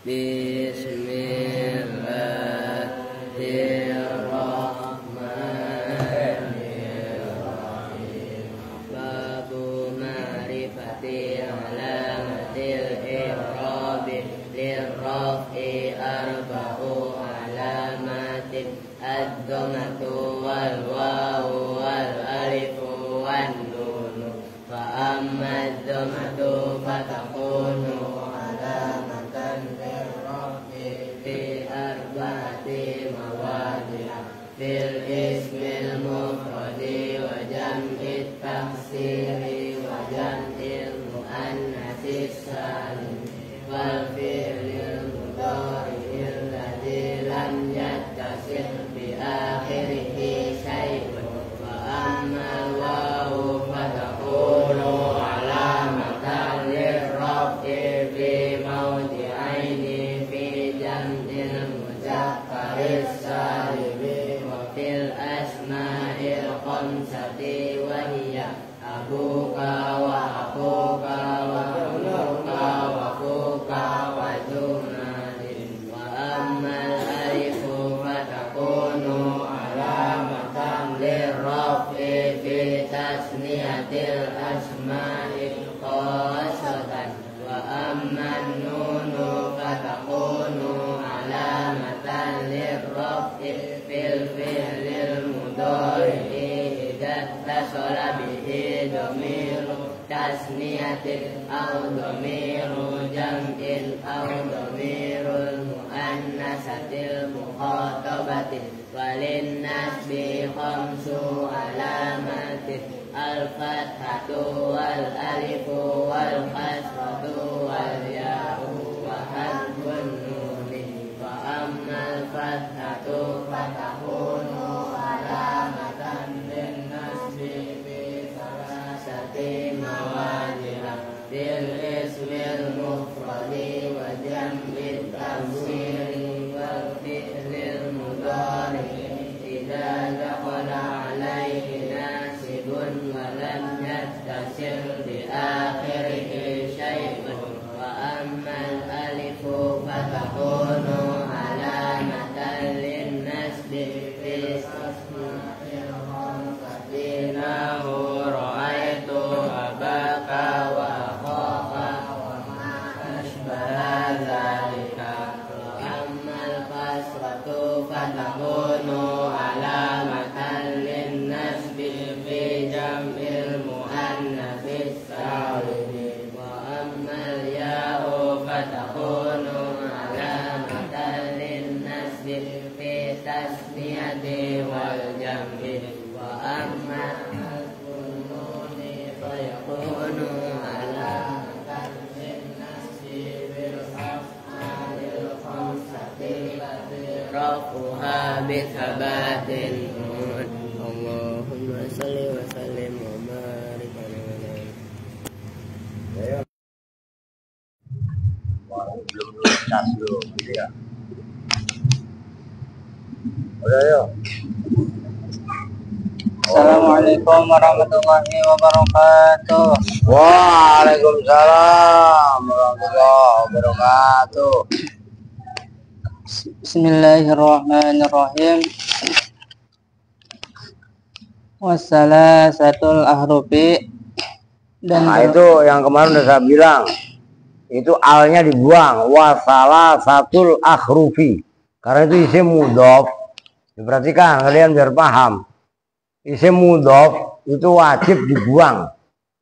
Bismillahirrahmanirrahim. Babu ma'rifati alamatil i'rabi lirraf'i arba'u alamatin ad-dhammatu wal wawu wal alifu wan nun. Fa amma ad-dhammatu fatakunu alamatan lirraf'i fi arba'ati mawadi'a fil ismil mufradi wa jam'it taksiri wa jam'il muannatsis salim wal fi'lil mudhari'il ladzi lam yattasil bi akhirihi syai'un. Wa ammal wawu fatakunu alamatan lirraf'i fi mawdi'aini fi jam'il mudzakkharis salimi wa fil asma'il khamsati wa hiya abuka wa akuka wa umuka wa kuka wa jumadin. Wa ammal alifu fatakunu alamatan lirraf'i fi tasniyatil asma'il khassatan. Wa amman nunu fatakunu alamatan lirraf'i fil fi'lil mudhari'i idza tasala bihi dhamiru tasniyatin aw dhamiru jam'in aw dhamirul muannasatil mukhatabatin. Walin nasbi khamsu alamatin al-fathatu wal alifu wal kasratu wal ya'u wa hadfun nuni. Wa ammal fathatu fatakunu alamatan lin nasbi fi salasati mawadi'a fil ismil mufradi wa jam'it taksiri wal fi'lil mudhari'i idza dakhala alayhi nasibun wa lam yattasil bi akhirihi syai'un. Wa ammal alifu fatakunu alamatan lin nasbi fi asma'il khamsati nahu ra'aitu abaka wa akhaka wa ma ashbaha dzalika. Wa ammal kasratu fatakunu alamatan lin nasbi fi jam'il muannatsis salimi. Wa ammal ya'u fatakunu alamatan lin nasbi fi tasniyati wal jam'i. Wa ammal nuni fayakunu alamatan lin nasbi bil af'alil khamsati rafuha bi thabatin nun. Allahumma shalli wa sallim wa barik alaihi. Belum lunas dulu, gitu ya. Udah yuk. Assalamualaikum warahmatullahi wabarakatuh. Waalaikumsalam warahmatullahi wabarakatuh. Bismillahirrahmanirrahim. Wassalasatul ahrufi dan Nah itu yang kemarin udah saya bilang, itu alnya dibuang. Wasalasatul akhrufi, karena itu isim mudhof. Diperhatikan kalian biar paham. Isim mudhof itu wajib dibuang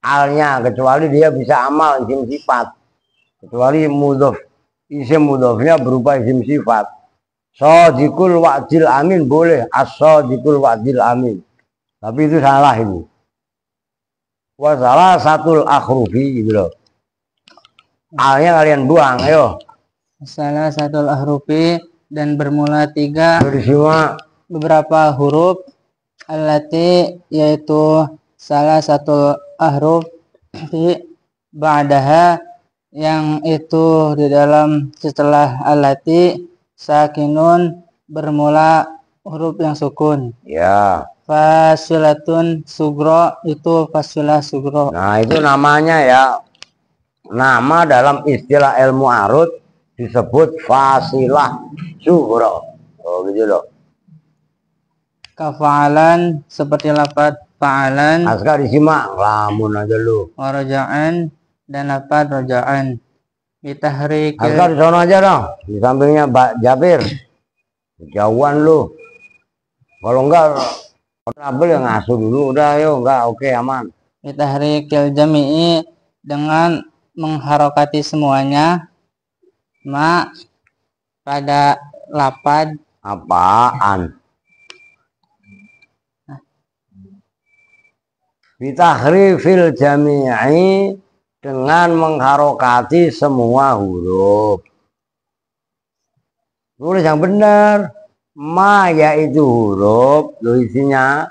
alnya, kecuali dia bisa amal isim sifat. Kecuali mudhof, isim mudhofnya berupa isim sifat. Shadiqul wa'dil amin boleh, as-shadiqul wa'dil amin. Tapi itu salah ini. Wasalasatul akhrufi gitu loh. Alnya kalian buang, ayo. Wasalasatul ahrufi dan bermula 3 Semua beberapa huruf allati, yaitu salah satu ahruf fi ba'daha, yang itu di dalam setelah allati sakinun, bermula huruf yang sukun. ya. Fasilatun sugro, itu fasilah sugro. Nah itu namanya ya. Nama dalam istilah ilmu arut disebut fasilah sughra. Oh gitu loh. Kafa'alan seperti lafaz fa'alan, Askar disimak, lamun aja lu. waraja'an dan lafaz raja'an. Bitahrikil Askar di sana aja dong, di sampingnya Mbak Jabir. Jauhan lu. Kalau enggak, trouble yang ngasuh dulu. Udah yuk, enggak, oke aman. bitahrikil jami'i dengan mengharokati semuanya ma pada lafaz Apaan? Bitahrifil jami'i dengan mengharokati semua huruf. Tulis yang benar. Ma yaitu huruf, lo isinya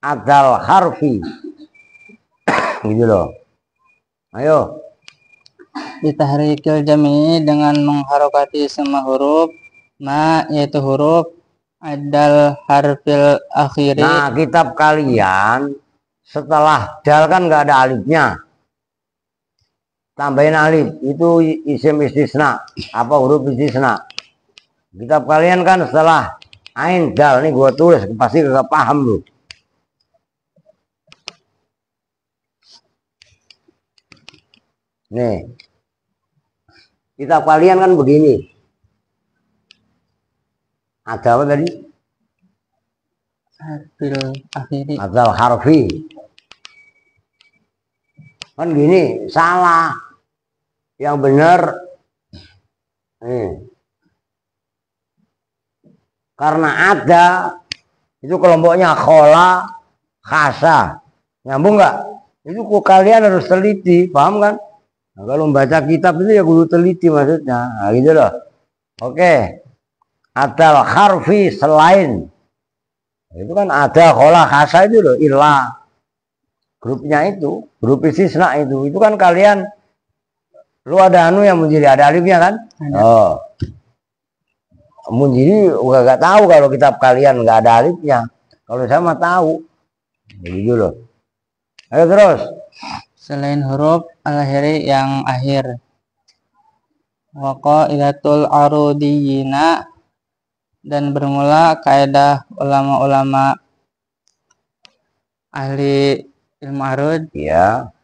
adal harfi. Gitu loh. Ayo. bitahrikil jami'i dengan mengharokati semua huruf ma yaitu huruf adal harfil akhiri. Nah, kitab kalian setelah dal kan nggak ada alifnya. Tambahin alif, itu isim istisna. Apa huruf istisna? Kitab kalian kan setelah ain dal, nih gua tulis, pasti gak paham lu. Nih. Kitab kalian kan begini. Ada apa tadi? Harfil akhiri. Adal harfi. Kan gini, salah. Yang benar karena ada itu kelompoknya khola, khasa. Nyambung nggak? Itu kalian harus teliti, paham kan? Nah, kalau membaca kitab itu ya kudu teliti maksudnya. Nah, gitu loh. Oke. Adal harfi selain. Itu kan ada khola, khasa itu loh, ilah. Grupnya itu, grup istisna itu kan kalian, lu ada anu yang menjadi ada alifnya kan? Ada. Oh, menjadi gak tahu kalau kitab kalian nggak ada alifnya. Kalau saya mah tahu, begitu loh. Ayo terus. Selain huruf al-akhiri yang akhir. Waqaidatul arudiyina dan bermula kaidah ulama-ulama ahli ilmu arud Ya.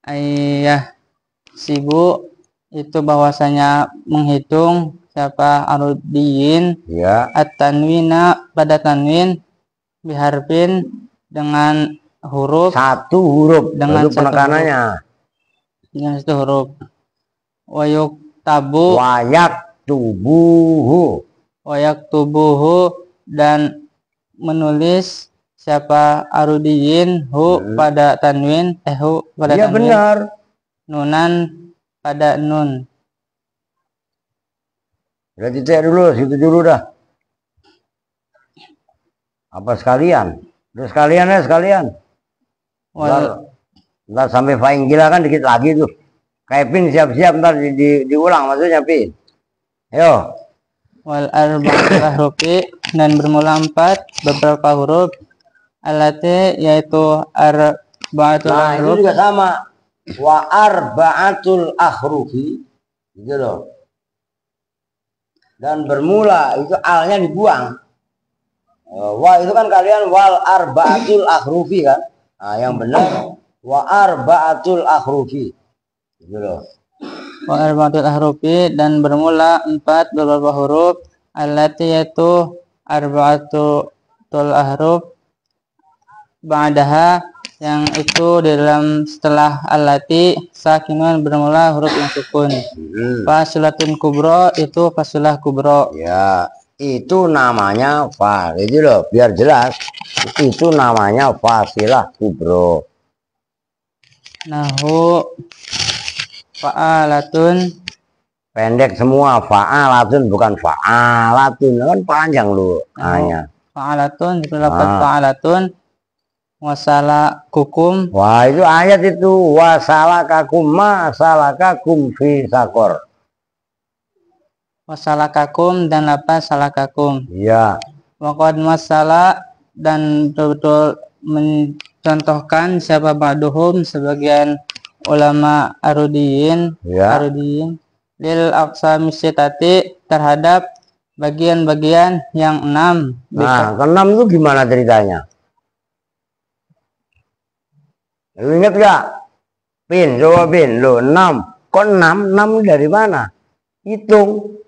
ayah sibu itu bahwasanya menghitung siapa arudiyin Ya. at-tanwina pada tanwin biharfin dengan huruf Satu huruf dengan itu penekanannya. Dengan satu huruf. Wayuk tabu Wayak tubuhu dan menulis siapa arudiyin pada tanwin pada ya, tanwin benar. nunan pada nun. Udah titik dulu, situ dulu dah. Apa sekalian? Terus sekalian ya sekalian. Ntar sampai faing gila kan dikit lagi tuh. Kayak Pin siap-siap ntar diulang maksudnya Pin. Ayo. Wal arba'atul ahrufi dan bermula 4 beberapa huruf alati yaitu arba'atul Nah, ahruf. itu juga sama. Wa arba'atul ahrufi. Gitu loh. Dan bermula itu alnya dibuang. Wah itu kan kalian wal arba'atul ahrufi kan. Nah, yang benar wa arba'atul ahrufi. Gitu loh. Wa arba'atul ahrufi dan bermula 4 beberapa huruf alati yaitu arba'atul ahruf ba'daha yang itu di dalam setelah alati sakinun bermula huruf yang sukun. Fasilatun kubro itu fasilah kubro. Ya, itu namanya itu loh, biar jelas. Itu namanya fasilah kubro. Nahu fa'alatun Pendek semua, fa'alatun bukan fa'alatun. Kan panjang lu hanya. Fa'alatun diperlapat fa'alatun wasala kukum. Wah itu ayat itu wasalakakum masalakakum fi sakor. Wasalakakum dan lapas salakakum. Iya. Waqad masala dan betul-betul mencontohkan siapa ba'duhum sebagian ulama arudiyin Ya. arudiyin lil aqsami sittati terhadap bagian-bagian yang 6. Nah, ke-6 itu gimana ceritanya? Lu inget gak? Pin, coba Pin, lo 6. Kok 6? 6 dari mana? Hitung.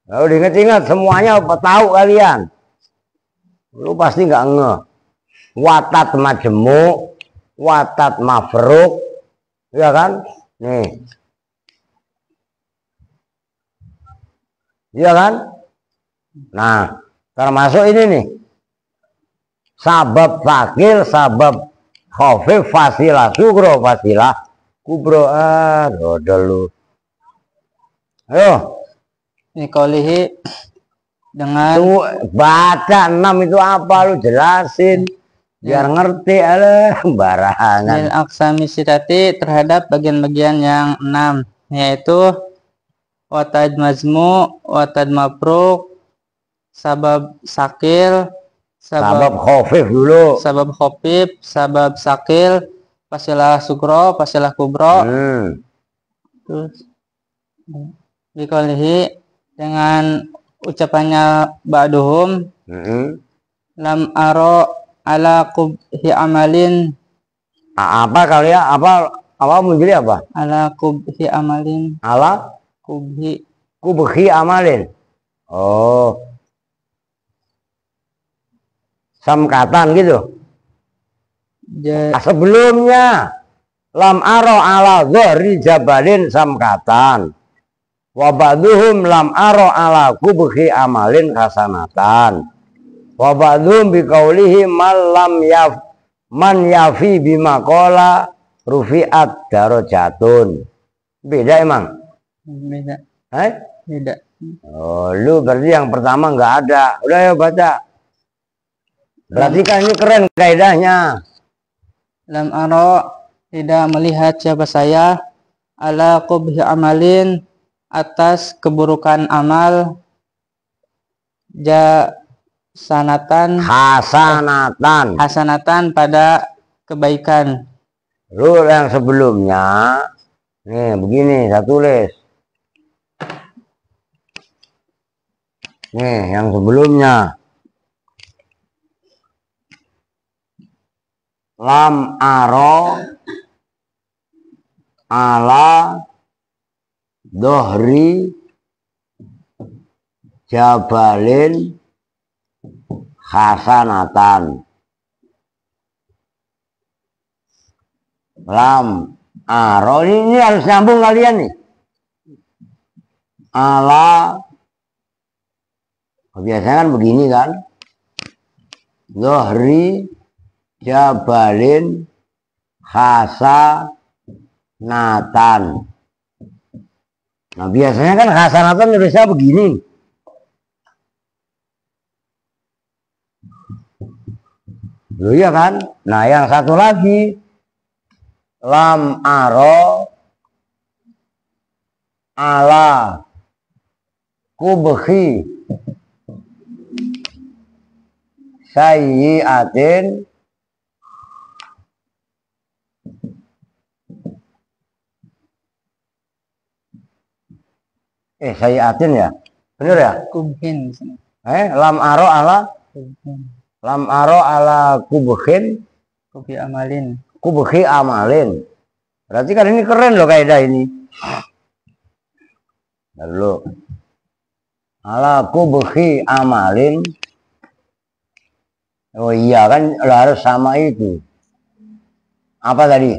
Kalau diinget-inget semuanya tahu kalian. Lu pasti nggak ngeh. Watat majemuk, watat mafruk, ya kan? Nih. Iya kan? Nah, termasuk ini nih. Sabab fakil, sabab khafif, fasilah sugro, fasilah kubro. Dodol lu. Ayo. Nikolihi dengan Tuh, baca 6 itu apa lu jelasin biar ngerti. Barangan. lil aqsami sittati terhadap bagian-bagian yang 6, yaitu watad mazmu, watad mabruk, sabab sakil, Sabab khafif dulu. sabab khafif, sabab sakil, fasilah sugro, fasilah kubro. Terus dikalihi dengan ucapannya ba'duhum, lam aro ala kubhi amalin. Apa kali ya? Apa menjadi apa? Ala kubhi amalin. Ala kubhi amalin. Oh. Samkatan gitu. Sebelumnya lam aro ala dhahri jabalin samkatan. Wa ba'duhum lam aro ala kubhi amalin hasanatan. Wa ba'duhum biqaulihi man yafi bima qala rufi'at darajatun. Beda emang? Beda. Beda. Oh, lu berarti yang pertama nggak ada. Udah ya baca. Berarti kan ini keren kaidahnya. Lam aro tidak melihat siapa saya ala qubhi amalin atas keburukan amal hasanatan pada kebaikan. Lu yang sebelumnya nih begini saya tulis. Nih yang sebelumnya lam aro ala dohri jabalin hasanatan. Lam aro ini harus nyambung kalian nih. Ala biasanya kan begini kan. Dohri jabalin hasanatan. Nah biasanya kan hasanatan nulisnya begini. Loh iya kan? Nah yang satu lagi lam aro ala kubhi sayyi'atin sayyi'atin ya? Bener ya? Kubhin. Lam aro ala kubhin. Lam aro ala kubhin Kubhi amalin. Kubhi amalin. Berarti kan ini keren loh kaidah ini. Lalu ala kubhi amalin. Oh iya kan harus sama itu. Apa tadi?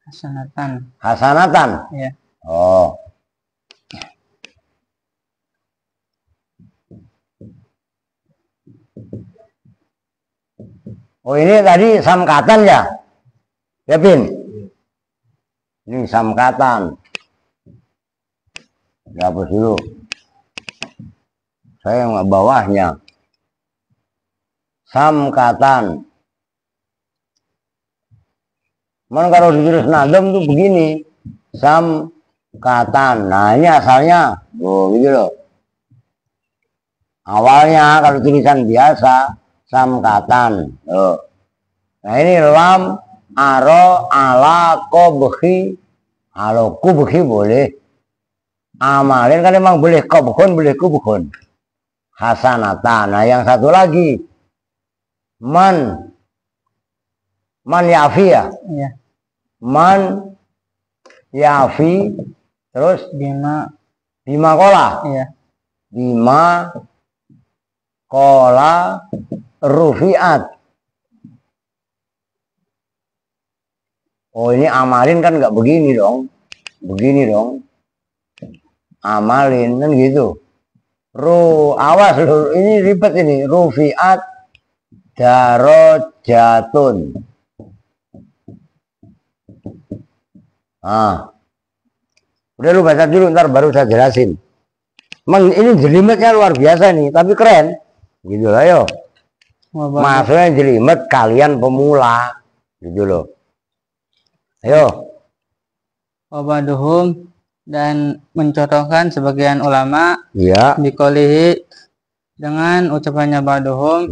Hasanatan. Hasanatan. Ya. Oh. Oh ini tadi samkatan ya? Ya Bin? Ini samkatan. Dihapus dulu. Saya yang bawahnya. Samkatan. Cuman kalau ditulis nadam tuh begini. Samkatan. Nah ini asalnya. Oh gitu loh. Awalnya kalau tulisan biasa. Samkatan. Oh. Nah ini lam aro ala kubhi. Kalau kubhi boleh. Amalin kan emang boleh qabhun, boleh kubhun. Hasanatan. Nah, yang satu lagi man yafi ya. Iya. Man yafi terus Bima. kola. Iya. Bima kola rufiat. Oh, ini amalin kan nggak begini dong. Begini dong. Amalin kan gitu. Awas lu, ini ribet ini. Rufiat darajatun. Udah lu baca dulu, ntar baru saya jelasin. Emang ini jelimetnya luar biasa nih, tapi keren. Gitu lah yo. Maksudnya jelimet kalian pemula. Gitu loh. Ayo. Wabaduhum, dan mencontohkan sebagian ulama Iya. bikolihi dengan ucapannya baduhum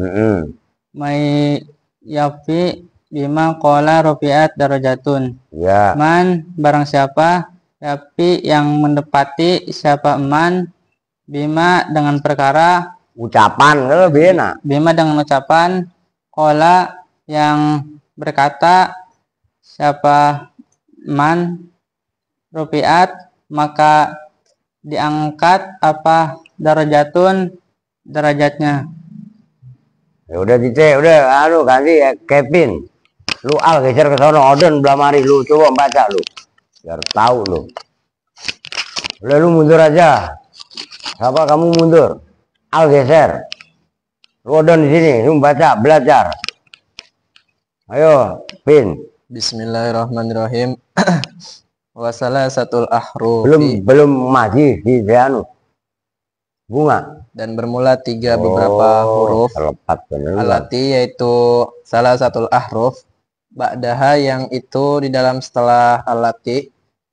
mai yafi bima kola rupiat darajatun. Ya. Man barang siapa yafi yang mendapati siapa man bima dengan perkara Ucapan kan lebih enak. bima dengan ucapan kola yang berkata siapa man rupiat maka diangkat apa darajatun derajatnya. Ya udah Cice, udah ganti ya Kevin. Lu Al geser ke sono, Odon belah mari lu coba baca lu. Biar tahu lu. Udah lu mundur aja. Siapa kamu mundur? Al geser. Lu Odon di sini, lu baca, belajar. Ayo, Pin. Bismillahirrahmanirrahim. Wasalasatul ahrufi. Belum maji di anu. Bunga. Dan bermula tiga beberapa huruf alati, yaitu salah satu ahruf ba'daha, yang itu di dalam setelah alati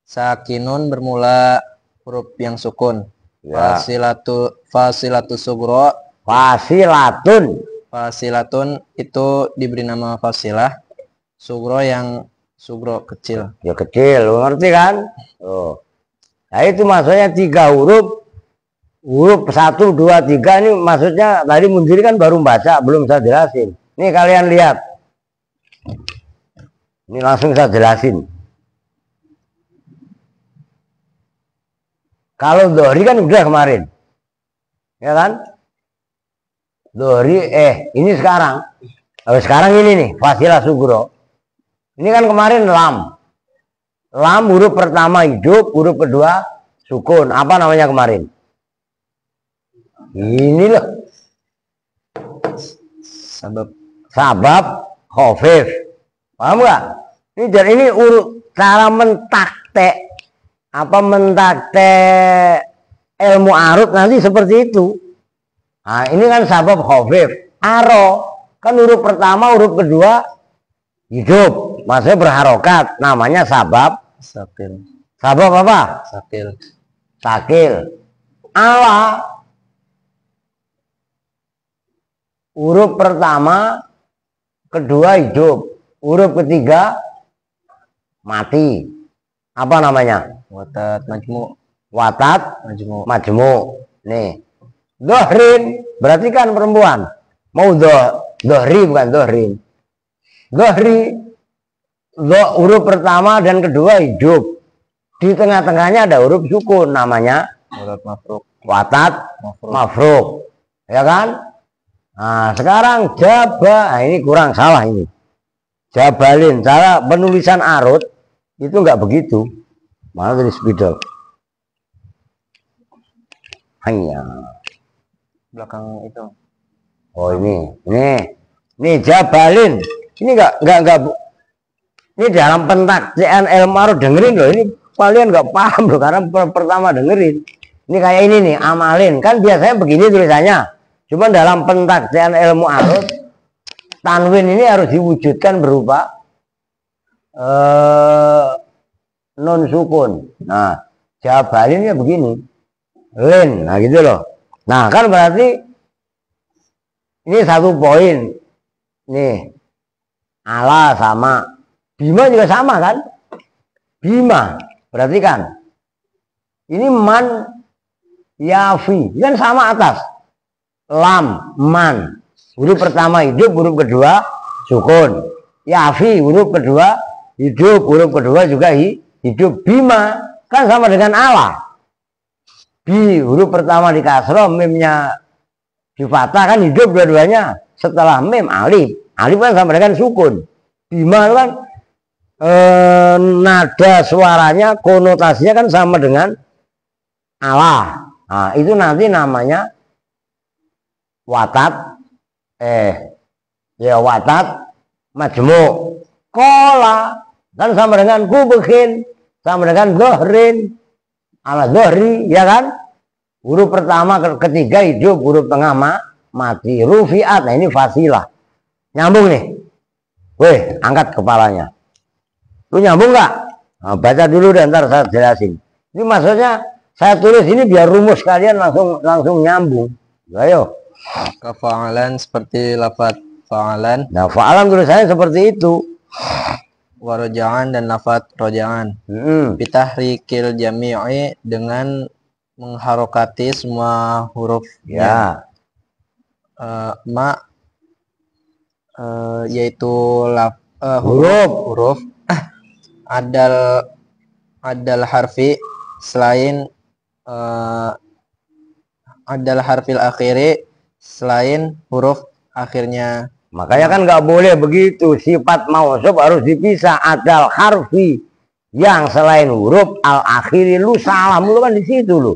sakinun bermula huruf yang sukun. Ya. Fasilatu sugro. Fasilatun itu diberi nama fasilah. Sugro yang sugro kecil. Ya kecil, lu ngerti kan? Oh. Nah itu maksudnya 3 huruf. Huruf 1, 2, 3 ini maksudnya tadi Munziri kan baru baca, belum saya jelasin. Nih kalian lihat. Ini langsung saya jelasin. Kalau Dohri kan udah kemarin. Ya kan? Dohri, ini sekarang. Sekarang ini nih, Fasilah Sugro. Ini kan kemarin lam. Lam huruf pertama hidup, huruf kedua sukun. Apa namanya kemarin? Ini loh. Sabab khofif. Paham nggak? Ini urut cara mentakte. Apa mentakte ilmu arut nanti seperti itu. Nah, ini kan sabab khofif. Aro kan huruf pertama, huruf kedua hidup, maksudnya berharokat, namanya sabab Sakil. Sabab apa? Sakil. Ala huruf pertama, kedua hidup, huruf ketiga mati. Apa namanya? Watat majmu. Nih. Dohrin berarti kan perempuan. Mau dohri bukan dohrin. Dohri, huruf pertama dan kedua hidup. Di tengah-tengahnya ada huruf sukun, namanya watat mafruk. Ya kan? Nah, sekarang jaba. Nah, ini kurang salah ini. Jabalin, cara penulisan arut itu enggak begitu. Malah dari spidol. Hanya belakang itu. Oh, ini jabalin. Ini enggak ini dalam pentaksian ilmu arut, dengerin loh, ini kalian nggak paham loh karena pertama dengerin. Ini kayak ini nih, amalin, kan biasanya begini tulisannya. Cuma dalam pentaksian ilmu arut, tanwin ini harus diwujudkan berupa non sukun. Nah, jabalinnya begini, lin, nah gitu loh. Nah kan berarti ini 1 poin. Nih, ala sama, bima juga sama kan? Bima, perhatikan. Ini man, yafi, kan sama atas. Lam, man. Huruf pertama hidup, huruf kedua sukun. Yafi, huruf kedua hidup, huruf kedua juga hidup. Bima, kan sama dengan ala. Bi, huruf pertama di kasroh, mimnya di fathah, kan hidup dua-duanya. Setelah mim, alif. Alif kan sama dengan sukun. Bima kan nada suaranya, konotasinya kan sama dengan ala. Nah, itu nanti namanya watat, watat majmu. Kola kan sama dengan kubekin, sama dengan zohrin, ala zohri, ya kan? Huruf pertama, ketiga hidup, huruf tengah mati. Rufiat, nah ini fasilah. Nyambung nih. Weh, angkat kepalanya. Lu nyambung nggak? Nah, baca dulu dan ntar saya jelasin. Ini maksudnya saya tulis ini biar rumus kalian langsung nyambung. Ayo. Kafa'alan seperti lafaz fa'alan. Nah, fa'alan tulisannya seperti itu. Waroja'an dan lafaz roja'an. Bitahrikil jami'i dengan mengharokati semua huruf. Ya. Yaitu huruf adal harfi selain adal harfil akhiri selain huruf akhirnya. Makanya kan nggak boleh begitu, sifat mausuf harus dipisah. Adal harfi yang selain huruf al akhiri, lu salah mulu kan di situ lu.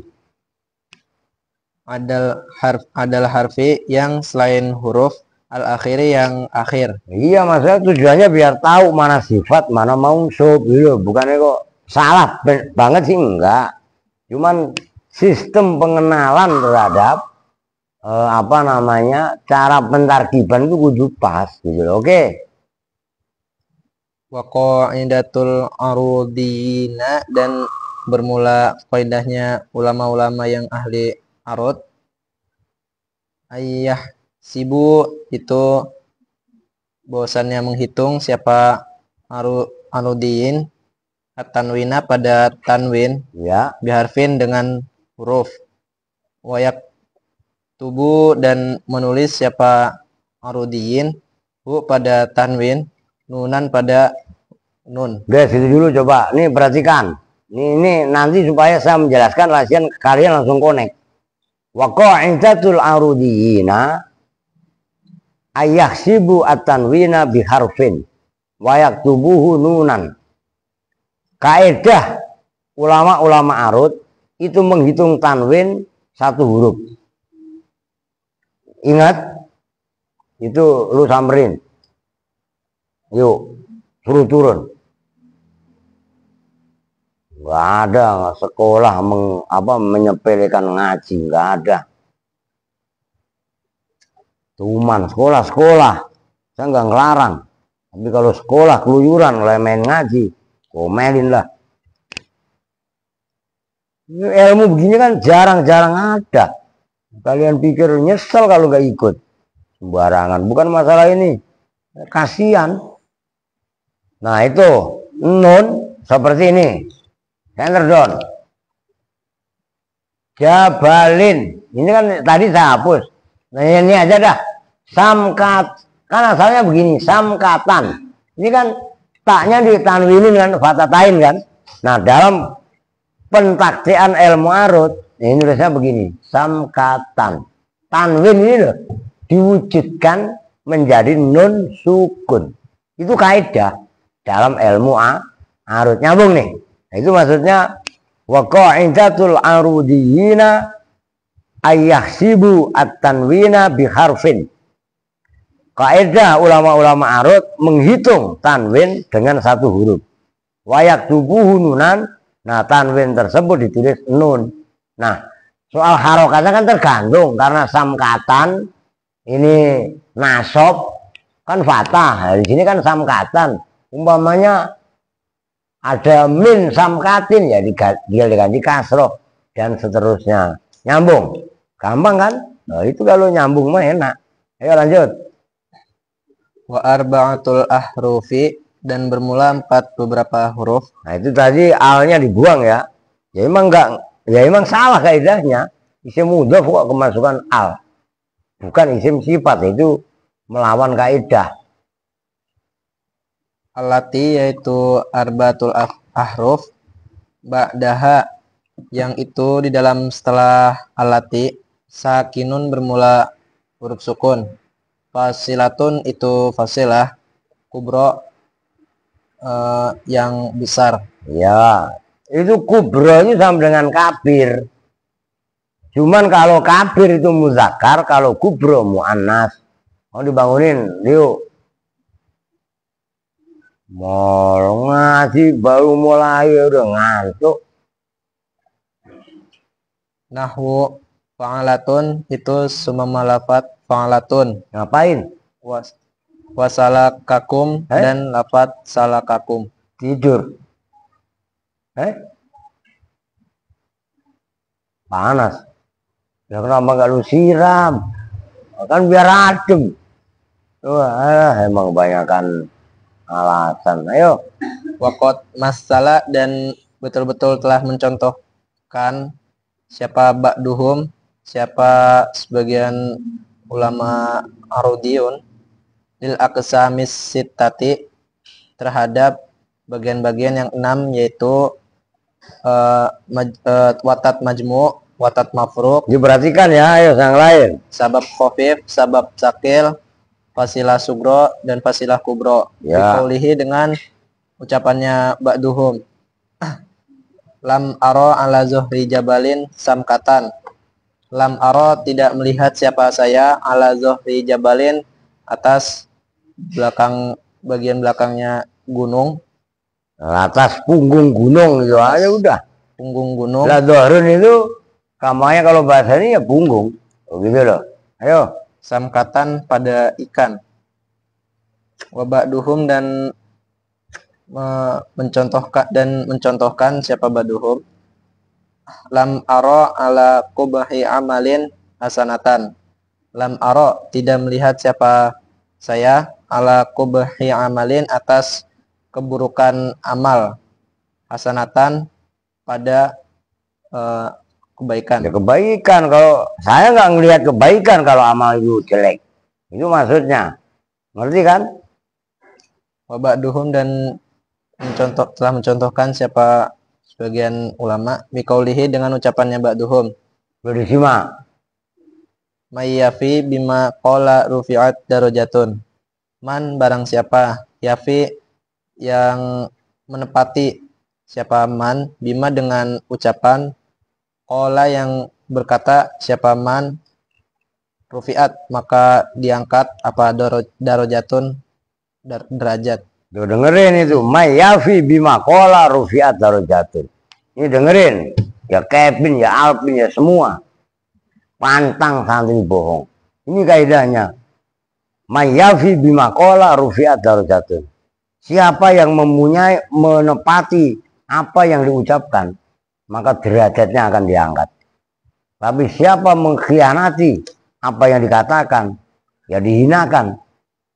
Adal harfi yang selain huruf al akhiri yang akhir. Iya, maksudnya tujuannya biar tahu mana sifat mana mausuf gitu. Bukannya kok salah banget sih, enggak. Cuman sistem pengenalan terhadap cara pentarkiban itu kudu pas gitu loh. Oke. Wa qaidatul arudina, dan bermula kaidahnya ulama-ulama yang ahli arud. Ayah sibu itu bahwasannya menghitung siapa arudiin tanwina pada tanwin, ya, biharfin dengan huruf, wayak tubuh dan menulis siapa arudiin hu pada tanwin, nunan pada nun. Udah situ dulu, coba nih perhatikan ini nanti supaya saya menjelaskan kalian langsung connect. Wa qa'idatul arudiyina ayahsibu at-tanwina biharfin wa yaktubuhu nunan. Kaidah ulama-ulama arud itu menghitung tanwin satu huruf. Ingat, itu lu samperin. Yuk, suruh turun. Nggak ada sekolah menyepelekan ngaji, nggak ada. Cuman sekolah-sekolah, saya nggak ngelarang. Tapi kalau sekolah keluyuran, main ngaji, komelin lah. Ilmu begini kan jarang-jarang ada. Kalian pikir nyesel kalau nggak ikut. Sembarangan, bukan masalah ini. Kasihan. Nah itu, nun seperti ini. Center down. Jabalin. Ini kan tadi saya hapus. Nah ini aja dah. Samkat. Kan asalnya begini, samkatan. Ini kan taknya ditanwinin dengan fatatain kan. Nah dalam pentaktian ilmu arud, ini nulisnya begini, samkatan. Tanwin ini loh diwujudkan menjadi nun sukun. Itu kaidah dalam ilmu arud. Nyambung nih. Nah, itu maksudnya wa qa'idatul arudiyina ayahsibu at-tanwina biharfin. Kaidah ulama-ulama arud menghitung tanwin dengan satu huruf. Wa yaktubuhu nunan. Nah, tanwin tersebut ditulis nun. Nah, soal harokatnya kan tergantung karena samkatan ini nasob kan fathah. Di sini kan samkatan. Umpamanya ada min samkatin ya dia diganti kasroh dan seterusnya. Nyambung. Gampang kan? Nah, itu kalau nyambung mah enak. Ayo lanjut. Wa arba'atul ahrufi, dan bermula beberapa huruf. Nah, itu tadi alnya dibuang ya. Ya emang Ya emang salah kaidahnya. Isim mudhof kok kemasukan al. Bukan isim sifat, itu melawan kaidah. Allati yaitu arbaatul ahruf ba'daha yang itu di dalam setelah allati sakinun bermula huruf sukun. Fasilatun itu fasilah, kubro yang besar. Ya, itu kubro ini sama dengan kabir. Cuman kalau kabir itu muzakkar, kalau kubro muannas. Mau dibangunin, yuk. Mau ngaji baru mulai udah ngantuk. Nahwu fa'alatun itu summa lafat fa'alatun. Ngapain? Wasalakakum dan lafat salakakum. Tidur. Panas. Ya kenapa nggak lu siram? Kan biar adem. Wah, emang kebanyakan alasan. Ayo. Wakot masalah dan betul-betul telah mencontohkan siapa ba'duhum, siapa sebagian ulama Arudiyun lil aqsamis sittati terhadap bagian-bagian yang 6 yaitu watat majmu', watat mafruq, Diperhatikan ya, ayo yang lain. sabab khafif, sabab sakil, fasilah sugro dan fasilah kubro. Ya. Dikaulihi dengan ucapannya ba'duhum. Lam aro ala zuhri jabalin samkatan. Lam aro tidak melihat siapa saya ala zuhri jabalin atas bagian belakangnya gunung. Atas punggung gunung itu aja udah. Punggung gunung. Lah dohrun itu kamanya kalau bahasanya ya punggung. Oh gitu loh. Ayo. Samkatan pada ikan. Waba'duhum dan mencontohkan siapa baduhum. Lam aro ala kubahi amalin hasanatan. Lam aro tidak melihat siapa saya ala kubahi amalin atas keburukan amal hasanatan pada kebaikan. Ya kebaikan, kalau saya nggak ngelihat kebaikan kalau amal itu jelek. Itu maksudnya. Ngerti kan? Waba'duhum dan telah mencontohkan siapa sebagian ulama bikaulihi dengan ucapannya ba'duhum. Boleh disimak. Mayyafi bima qala rufi'at darajatun. Man barang siapa yafi yang menepati, siapa man bima dengan ucapan qala yang berkata, siapa man rufi'at maka diangkat apa darajatun derajat. Tuh dengerin itu, Mayyafi bima qala rufi'at darajatun. Ini dengerin, ya Kevin, ya Alvin, ya semua. Pantang santri bohong. Ini kaidahnya. Mayyafi bima qala rufi'at darajatun. Siapa yang mempunyai menepati apa yang diucapkan, maka derajatnya akan diangkat. Tapi siapa mengkhianati apa yang dikatakan, ya dihinakan.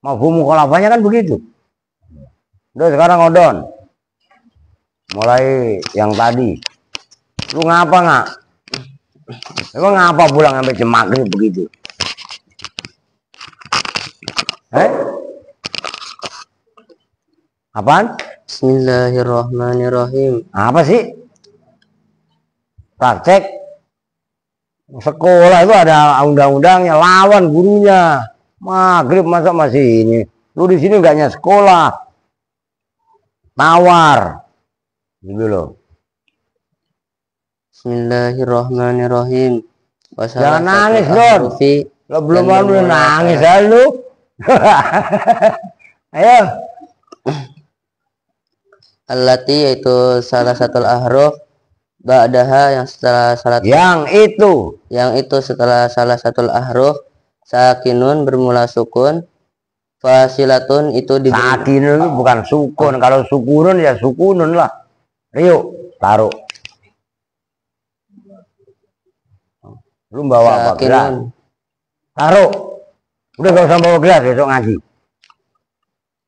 Mafhum mukhalafahnya kan begitu. Udah sekarang odon. Mulai yang tadi. Lu ngapa nggak? Emang ngapa pulang sampai jam maghrib begitu? Apaan? Bismillahirrahmanirrahim. Apa sih? Praktek. Sekolah itu ada undang-undangnya, lawan gurunya. Maghrib masa masih ini? Lu di sini enggaknya sekolah. Tawar. Gitu loh. Bismillahirrahmanirrahim. Jangan nangis, Don. Lo belum mau nangis lu. Ayo. Allati yaitu salah satu ahruf ba'daha yang setelah salah yang itu setelah salah satu ahruf sakinun bermula sukun. Fasilatun itu di sakinun itu bukan sukun. Kalau sukunun ya sukunun lah. Rio, taruh. Lu bawa apa gelas? Taruh. Udah gak usah bawa gelas besok ngaji.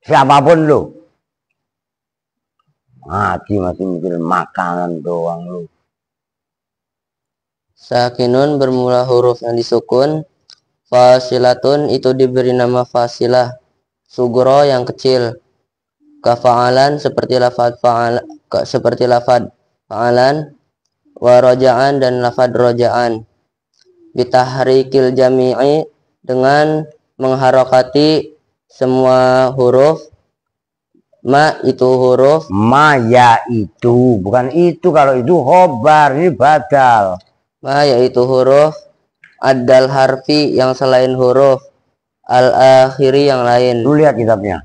Siapapun lu. Ngaji masih mikirin makanan doang lu. Sakinun bermula huruf yang disukun. Fasilatun itu diberi nama fasilah. Sugro yang kecil. Kafa'alan seperti lafad fa'alan. Wa roja'an dan lafad roja'an. Bitahrikil jami'i dengan mengharokati semua huruf. Ma itu huruf. Ma yaitu, bukan itu, kalau itu khobar, ini badal. Ma yaitu huruf. Ad-dal harfi yang selain huruf. Al-akhiri yang lain. Lu lihat kitabnya.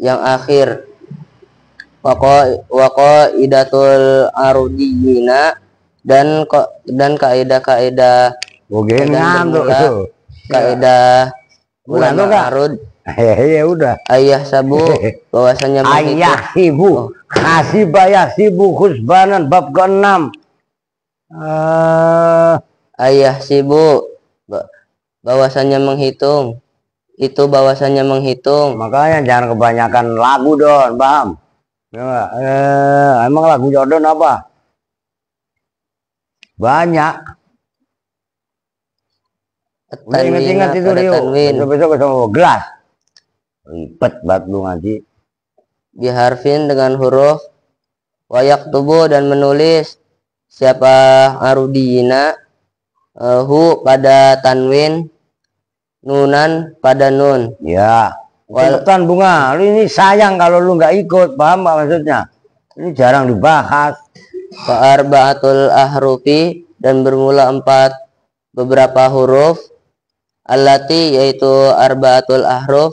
Yang akhir. Waqaidatul arudiyina dan kaidah-kaidah Oke, ngantuk itu. Kaidah Ulama arud. Ya udah. Ayah sabu bahwasanya Ayah sibu, hasibah sibu khusbanan bab ke-6. Ayah sibu bahwasanya menghitung. Itu bahwasanya menghitung. Makanya jangan kebanyakan lagu Don, paham? Ya, emang lagu Jordan apa? Banyak. Udah ingat-ingat itu Rio. Besok sama gelas. Ribet banget lu ngaji. Biharfin dengan huruf. Wayak tubuh dan menulis. Siapa arudina. Hu pada tanwin. Nunan pada nun. Ya. Cepetan Bunga. Lu ini sayang kalau lu nggak ikut. Paham nggak maksudnya? Ini jarang dibahas. Fa'arba'atul ahrufi dan bermula 4 beberapa huruf. Allati yaitu arba'atul ahruf.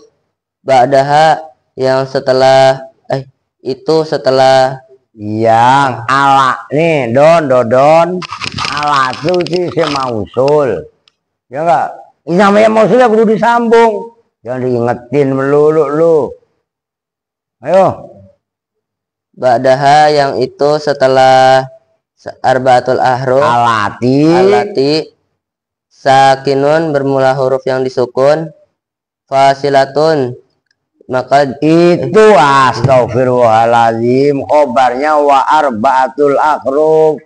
Ba'daha yang setelah itu setelah yang ala nih don ala itu sih mausul ya enggak, ini namanya mausul ya kudu disambung, jangan diingetin melulu lu. Ayo. Ba'daha yang itu setelah arba'atul ahruf. Alati sakinun bermula huruf yang disukun. Fasilatun maka itu astagfirullahaladzim khobarnya wa arba'atul ahruf.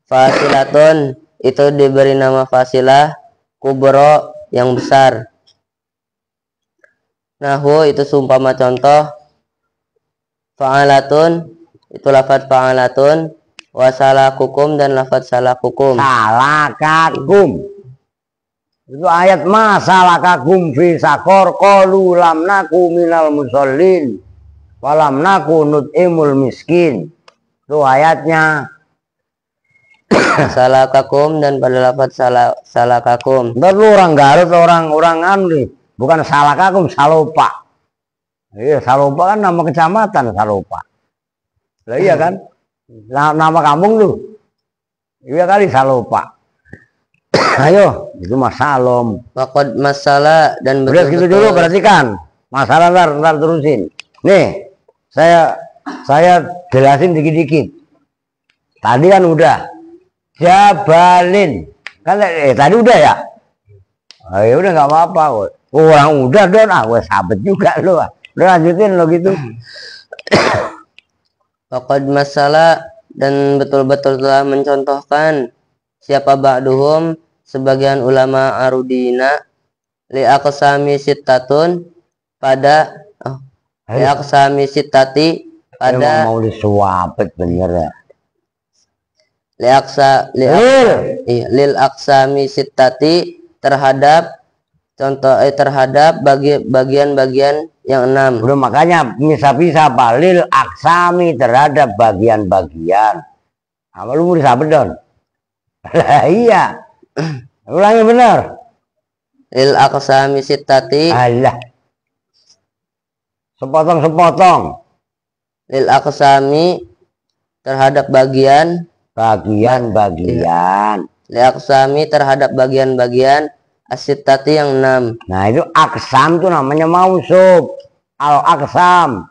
Fasilatun itu diberi nama fasilah kubro yang besar. Nahu itu seumpama contoh. Fa'alatun itu lafadz fa'alatun. Wasalakukum dan lafadz salakukum. Salakakum itu ayat masalakakum fi sakor qalu lam naku minal musallin walam naku nut'imul miskin. Itu ayatnya. Salakakum dan pada lafadz salakakum. Ntar lu orang Garut, orang anu, bukan salakakum, Salopa. Iya, Salopa kan nama kecamatan Salopa. Lah iya kan? Nama kampung lu. Iya kali Salopa. Ayo, itu Mas Salom. Makod masalah dan udah gitu dulu, perhatikan. Masalah ntar terusin. Nih, saya jelasin dikit-dikit. Tadi kan udah. Jabalin. Kan tadi udah ya? Ya udah nggak apa-apa. Orang udah Don, gue sabet juga lo. Udah lanjutin lo gitu. Makod masalah dan betul-betul telah mencontohkan siapa ba'duhum sebagian ulama arudina li aqsami sittatun pada li aqsami sittati pada mau disuapet bener ya. Lil aqsami sittati terhadap contoh terhadap bagian-bagian yang 6. Udah makanya bisa-bisa balil aksami terhadap bagian-bagian. Apa lu mau disabet Don? Lah iya. Ulangi benar. Lil aqsami sittati. Alah. Sepotong-sepotong. Lil aqsami terhadap bagian. Lil aqsami terhadap bagian-bagian as-sittati yang 6. Nah itu aksam tuh namanya mausub. Al-aksam.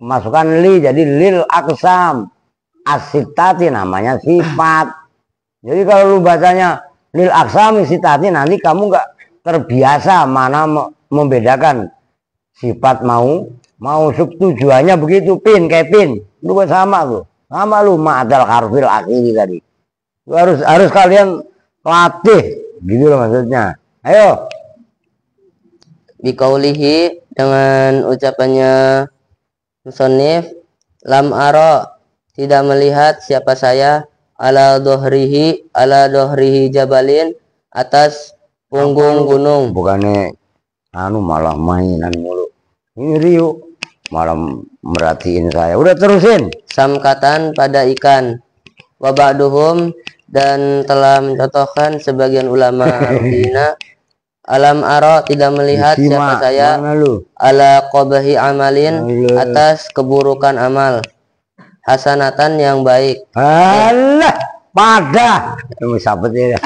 Masukkan li jadi lil aksam. As-sittati namanya sifat. Jadi kalau lu bacanya lil aksami sitati nanti kamu nggak terbiasa mana membedakan sifat mau tujuannya begitu kayak pin lu sama lu ma'adal harfil akhiri tadi Harus kalian latih, gitu loh maksudnya. Ayo. Bikaulihi, dengan ucapannya musannif, lam aro, tidak melihat siapa saya, ala dohrihi jabalin, atas punggung gunung. Bukannya malah mainan mulu. Ini Rio malah merhatiin saya. Udah terusin. Samkatan, pada ikan. Wa ba'duhum, dan telah mencontohkan sebagian ulama Arufina, alam aro, tidak melihat siapa saya, ala qabahi amalin, atas keburukan amal, hasanatan, yang baik. Alah, pada sabet ya.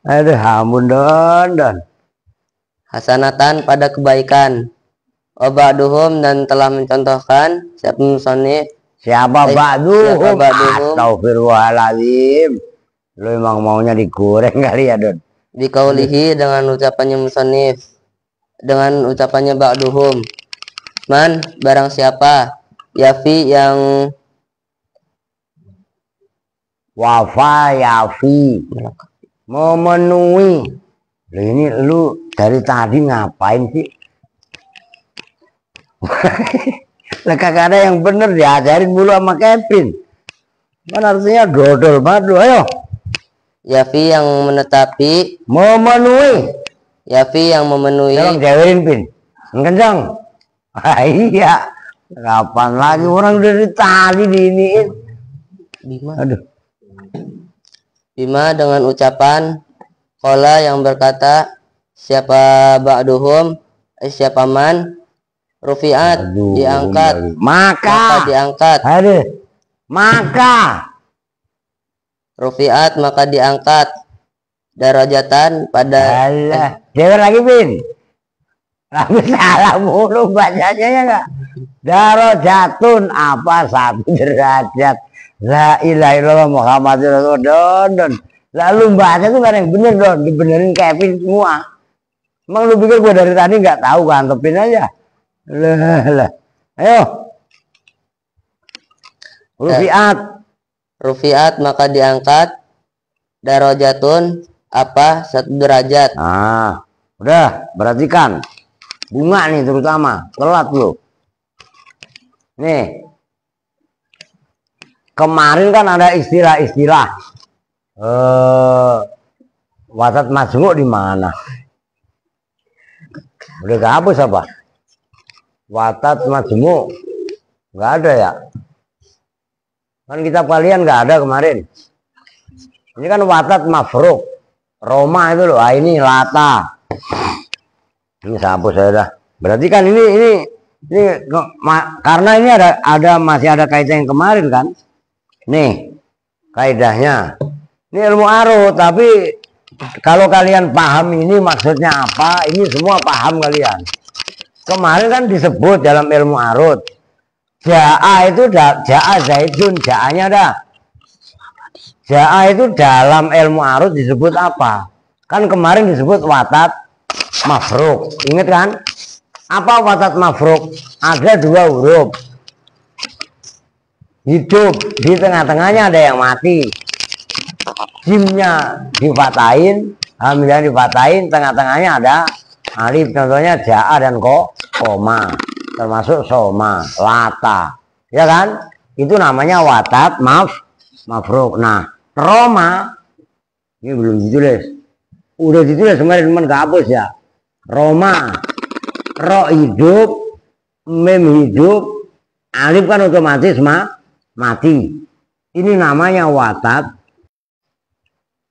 Aduh, ampun don. Hasanatan, pada kebaikan. Ba'duhum, dan telah mencontohkan siapa musannif, siapa ba'duhum. Astagfirullahaladzim. Lu emang maunya digoreng kali ya, Don. Dikaulihi, dengan ucapannya musannif, dengan ucapannya ba'duhum, man, barang siapa, yafi, yang yafi, memenuhi. Loh, ini lu dari tadi ngapain sih? Lah kagak ada yang bener, diajarin mulu sama Kevin. Kan artinya dodol banget lu. Ayo. Yafi, yang menetapi, memenuhi. Yafi, yang memenuhi. Tolong jawirin, Pin. Kencang. Iya. Kapan lagi orang dari tadi diiniin. Bima. Aduh. Bima, dengan ucapan qala, yang berkata, siapa ba'duhum, siapa man, rufi'at, diangkat, maka diangkat. Aduh. Maka rufi'at, maka diangkat, darajatan, pada dewa lagi, Bin. Tapi salah mulu bacanya ya enggak? Darajatun, apa, 1 derajat. La ilaha illallah Muhammadur Rasulullah, Don. Lalu baca tuh gak ada yang bener, Don. Dibenerin Kevin semua. Emang lu pikir gue dari tadi nggak tahu, kantepin aja. Lah. Ayo. Rufi'at, maka diangkat, darajatun, apa, 1 derajat. Nah, udah, perhatikan. Bunga nih terutama, telat lu. Nih. Kemarin kan ada istilah-istilah. Watat majmu' di mana? Udah kehapus apa? Watat majmu' nggak ada ya? Kan kitab kalian nggak ada kemarin. Ini kan watat mafruk. Roma itu loh. Ah, ini lata. Ini saya hapus saya dah. Berarti kan ini karena ini masih ada kaidah yang kemarin kan. Nih kaidahnya. Ini ilmu arut, tapi kalau kalian paham ini maksudnya apa, ini semua paham kalian. Kemarin kan disebut dalam ilmu arut. Ja'a itu ja'a zaidun, ja'anya dah. Ja'a itu dalam ilmu arut disebut apa? Kan kemarin disebut watat mafruk. Ingat kan? Apa watat mafruk? Ada 2 huruf. Hidup, di tengah-tengahnya ada yang mati. Jimnya dipatahin, hamilnya dipatahin, tengah-tengahnya ada alif. Contohnya ja'a dan koma. Termasuk soma, lata, ya kan? Itu namanya watat mafruk. Nah, Roma ini belum ditulis, udah ditulis kemarin teman kehapus ya. Roma, ro hidup, mem hidup, alif kan otomatis mati. Ini namanya watat,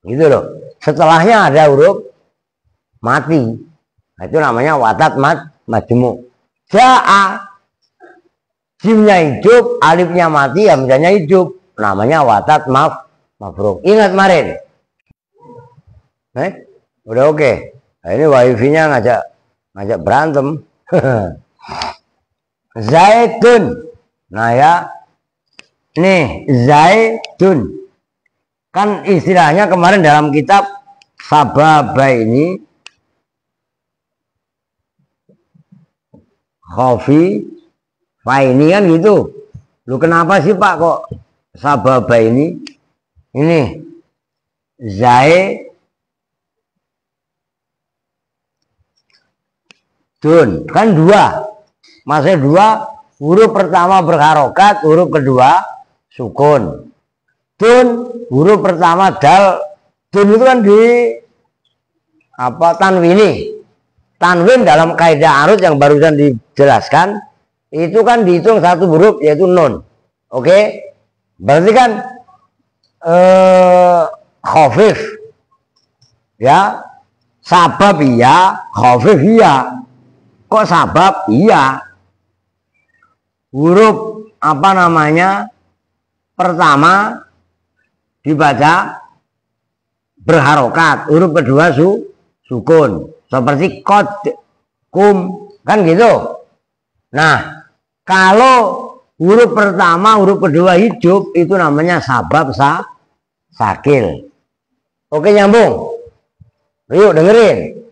gitu loh. Setelahnya ada huruf mati, nah, itu namanya watat majmu'. Ja'a, jimnya hidup, alifnya mati, hamzahnya hidup, namanya watat mafruk. Ingat kemarin? Udah oke. Nah, ini wifi-nya ngajak berantem. Zaitun. Nah ya, nih zaitun. Kan istilahnya kemarin dalam kitab Sababa ini Khofi, ini kan gitu. Lu kenapa sih Pak kok sababa ini? Ini zai dun kan dua, maksudnya dua, huruf pertama berharokat, huruf kedua sukun. Dun huruf pertama dal, dun itu kan di apa tanwini. Tanwin dalam kaidah arut yang barusan dijelaskan itu kan dihitung satu huruf yaitu nun. Oke, berarti kan khafif ya, sabab iya, khafif iya. Kok sabab iya, huruf apa namanya pertama dibaca berharokat, huruf kedua sukun, seperti kod kum kan gitu. Nah kalau huruf pertama huruf kedua hidup itu namanya sabab sakil. Oke, nyambung. Yuk dengerin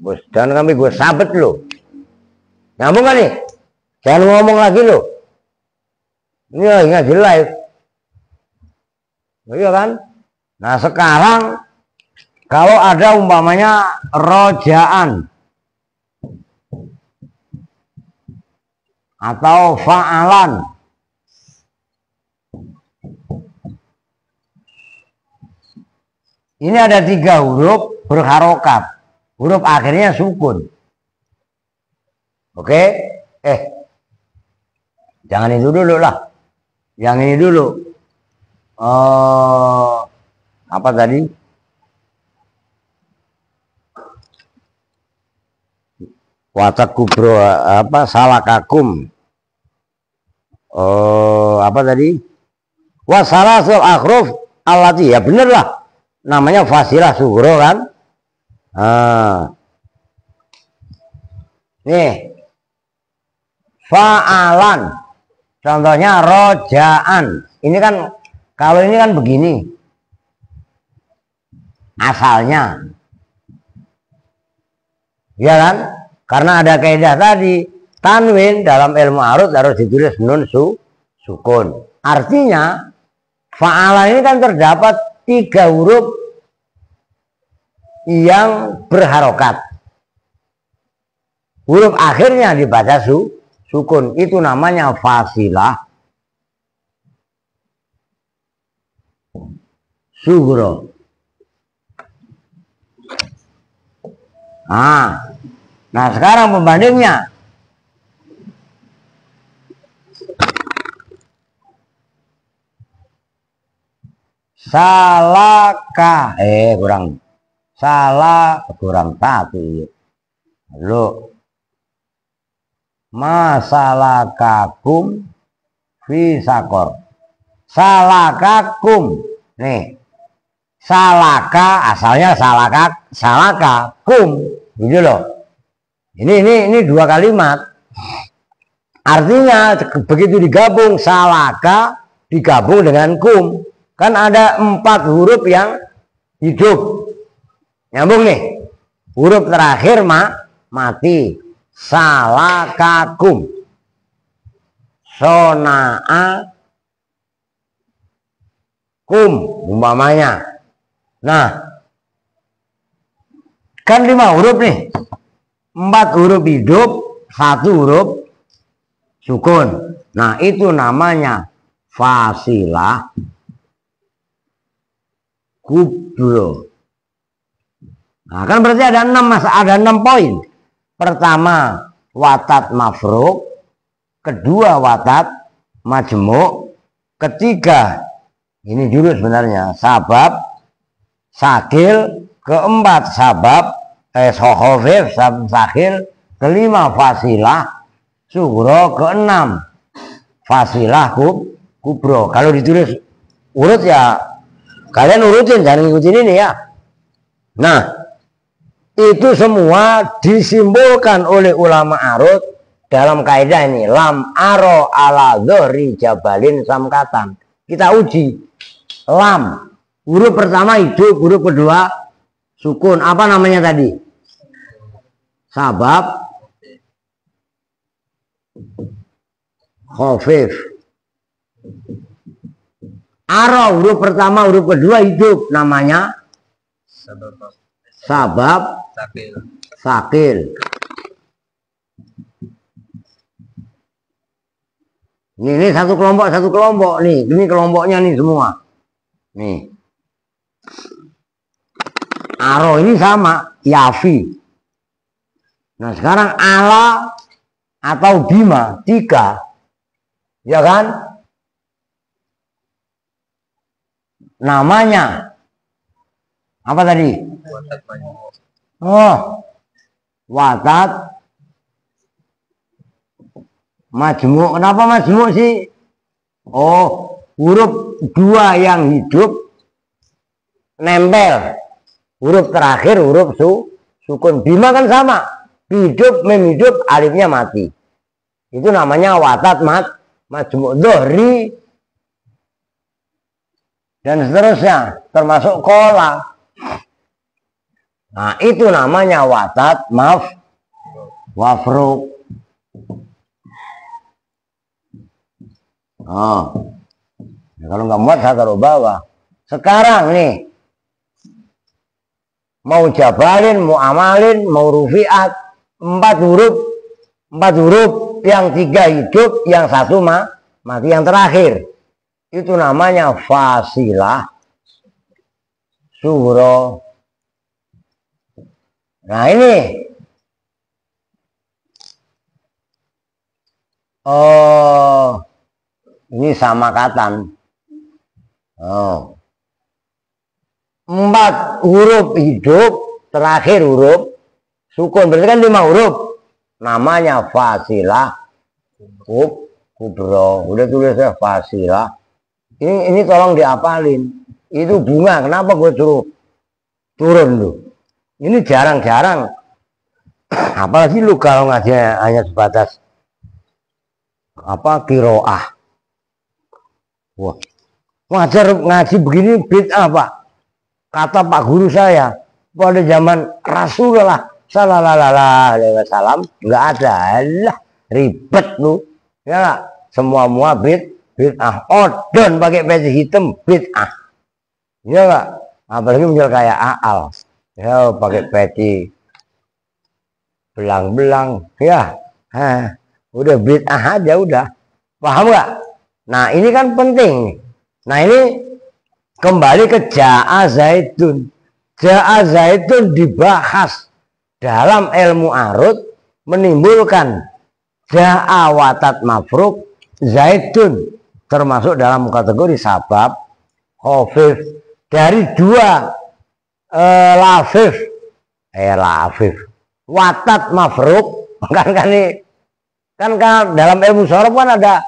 bos, jangan kami gue sabet lo. Nyambung kan nih? Jangan ngomong lagi lo. Ini ngaji live. Iya kan? Nah sekarang kalau ada umpamanya rojaan atau fa'alan, ini ada 3 huruf berharokat, huruf akhirnya sukun. Oke, jangan itu dulu lah, yang ini dulu. Apa tadi? Watak kubro apa salakakum. Apa tadi? Wasalasul akhruf allati, ya bener lah. Namanya fasilah sugro kan? Nih. Fa'alan. Contohnya rojaan. Ini kan kalau ini kan begini. Asalnya. Ya kan? Karena ada kaidah tadi, tanwin dalam ilmu arut harus ditulis nun sukun. Artinya fa'ala ini kan terdapat 3 huruf yang berharokat. Huruf akhirnya dibaca sukun. Itu namanya fasilah sugro. Nah sekarang pembandingnya. Salaka kurang satu. Lo masalakakum fi sakor. Salakakum. Nih. Salaka asalnya salaka kum. Gitu loh. Ini 2 kalimat. Artinya begitu digabung salaka digabung dengan kum. Kan ada 4 huruf yang hidup. Nyambung nih. Huruf terakhir mati. Salakakum. Sona'a kum umpamanya. Nah, kan 5 huruf nih. 4 huruf hidup, 1 huruf sukun. Nah, itu namanya fasilah kubro. Nah, kan berarti ada 6 poin. Pertama, watat mafruk. Kedua, watat majmuk. Ketiga, ini dulu sebenarnya sabab sakil. Keempat, sabab khafif sabab sakil. Kelima, fasilah sugro. Keenam, fasilah kubro. Kalau ditulis urut ya kalian urutin, jangan ngikutin ini ya. Nah, itu semua disimpulkan oleh ulama arut dalam kaidah ini. Lam aro ala dhuhri jabalin samkatan. Kita uji. Lam. Huruf pertama hidup, huruf kedua sukun. Apa namanya tadi? Sabab khafif. Aro huruf pertama, huruf kedua hidup, namanya sabab sakil. Ini satu kelompok nih. Ini kelompoknya nih semua. Nih. Aro ini sama, yafi. Nah sekarang ala atau bima, 3. Ya kan? Namanya apa tadi? Oh, watat majmu'. Kenapa majmu' sih? Oh, huruf 2 yang hidup nempel. Huruf terakhir huruf sukun. Bima kan sama. Hidup, mem hidup, alifnya mati. Itu namanya watat majmu'. Dohri dan seterusnya. Termasuk kola. Nah, itu namanya watat wafruk. Oh, nah, kalau nggak muat saya taruh bawah. Sekarang nih, mau jabalin, mau amalin, mau rufiat, 4 huruf, yang 3 hidup, yang 1 mati, yang terakhir. Itu namanya fasilah sugro. Nah ini, ini samakatan. Oh. 4 huruf hidup, terakhir huruf sukun. Berarti kan 5 huruf. Namanya fasilah kubro. Udah tulisnya fasilah. Ini tolong diapalin. Itu bunga. Kenapa gue suruh turun tuh? Ini jarang-jarang. Apalagi lu kalau ngaji hanya sebatas apa kiroah. Wah, ngajar ngaji begini bid'ah Pak. Kata Pak guru saya pada zaman Rasulullah sallallahu alaihi wasallam nggak ada. Alah, ribet lu. Ya gak? Semua bid'ah. Odon pakai peci hitam bid'ah. Ya gak? Apalagi muncul kayak Aal. Ya pakai peci belang-belang. Ya. Udah bid'ah aja udah. Paham nggak? Nah ini kan penting. Nah ini kembali ke ja'a zaitun. Ja'a zaitun dibahas dalam ilmu arud menimbulkan ja'a watat mafruk zaitun termasuk dalam kategori sabab khafif dari 2 lafif watat mafruk kan dalam ilmu sorof kan ada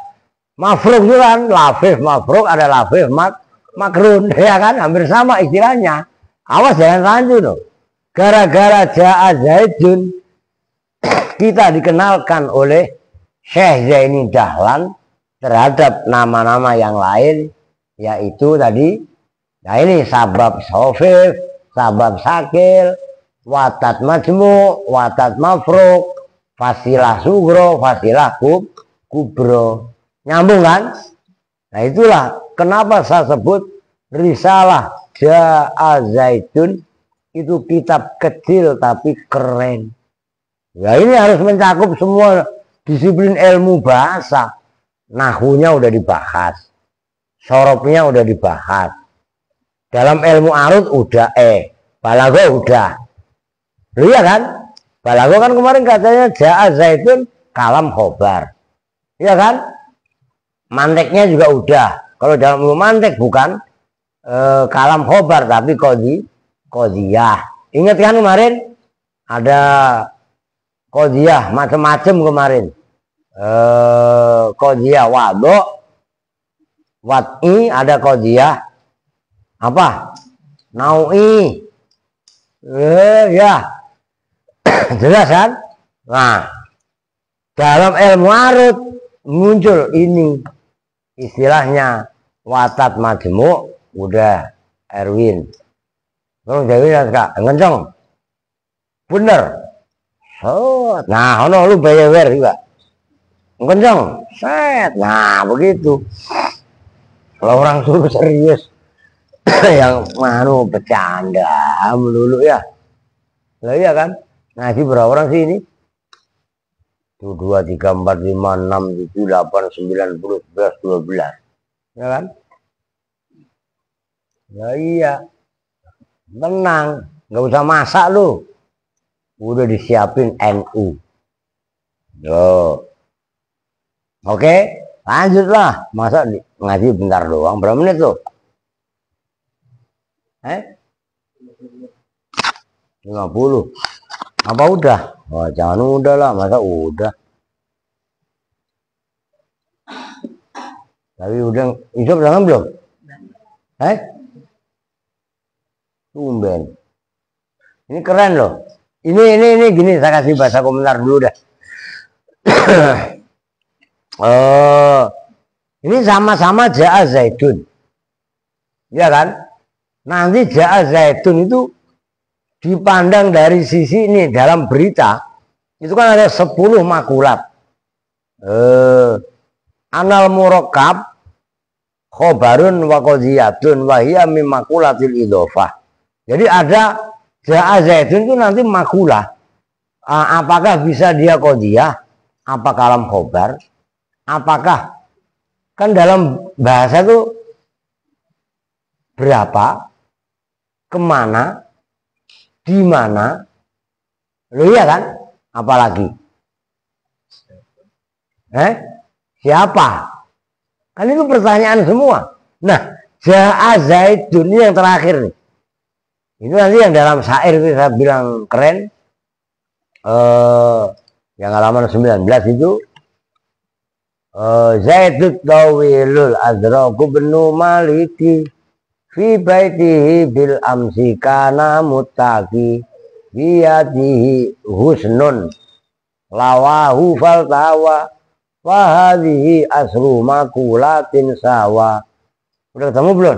mafruk juga kan, lafif mafruk, ada lafif makrun, ya kan, hampir sama istilahnya. Awas jangan lanjut loh. Gara-gara ja'a zaitun kita dikenalkan oleh Syekh Zaini Dahlan terhadap nama-nama yang lain, yaitu tadi ya ini sabab khafif, sabab sakil, watat majmu', watat mafruk, fasilah sugro, fasilah kubro. Nyambung kan? Nah itulah kenapa saya sebut risalah Ja'a Zaitun itu kitab kecil tapi keren. Ya ini harus mencakup semua disiplin ilmu bahasa. Nahunya udah dibahas, sorobnya udah dibahas. Dalam ilmu arud udah balago udah. Iya kan? Balago kan kemarin katanya Ja'a Zaitun kalam khobar. Iya kan? Manteknya juga udah. Kalau dalam ilmu mantek bukan kalam khobar tapi kodiyah. Ingat kan kemarin ada kodiyah macam-macam kemarin. Kodiyah wado, wat'i, ada kodiyah apa? Nau'i. Ya. Jelas kan? Nah, dalam ilmu arud muncul ini istilahnya watat majmu' udah Erwin. Tolong jawabin Kak, kenceng. Bener. Nah, ono lu bayer juga. Kenceng. Set. Nah, begitu. Kalau orang suruh serius, yang manu bercanda melulu ya. Lah iya kan? Ngaji berapa orang sih ini? 1, 2, 3, 4, 5, 6, 7, 8, 9, 10, 11, 12. Ya kan? Lah iya. Tenang, nggak usah masak lu. Udah disiapin NU. Yo. Oke, lanjutlah. Masa ngaji bentar doang, berapa menit tuh? 50. Apa udah? Oh, jangan udah lah, masa udah. Tapi udah, Isop jangan belum? Tumben. Ini keren loh. Ini gini, saya kasih bahasa komentar dulu dah. Ini sama-sama ja'a zaitun. Ya kan? Nanti ja'a zaitun itu dipandang dari sisi ini dalam berita itu kan ada 10 makulat. Anal murakkab khobarun wa qadiyatun wa hiya min makulatil idhofah. Jadi ada ja'a zaitun itu nanti makulah. Apakah bisa dia qadiyah? Apa kalam khobar? Apakah kan dalam bahasa itu berapa, kemana, di mana, lo iya kan? Apalagi siapa? Kan itu pertanyaan semua. Nah, ja'a zaitun ini yang terakhir nih. Itu nanti yang dalam syair itu saya bilang keren. Yang halaman 19 itu Zaidut tawilul adraku benu maliki fi baitihi bil amsi kana muttaqi biyadihi husnun lawahu faltawa wa hadhihi asru makulatin sawa. Udah ketemu belum?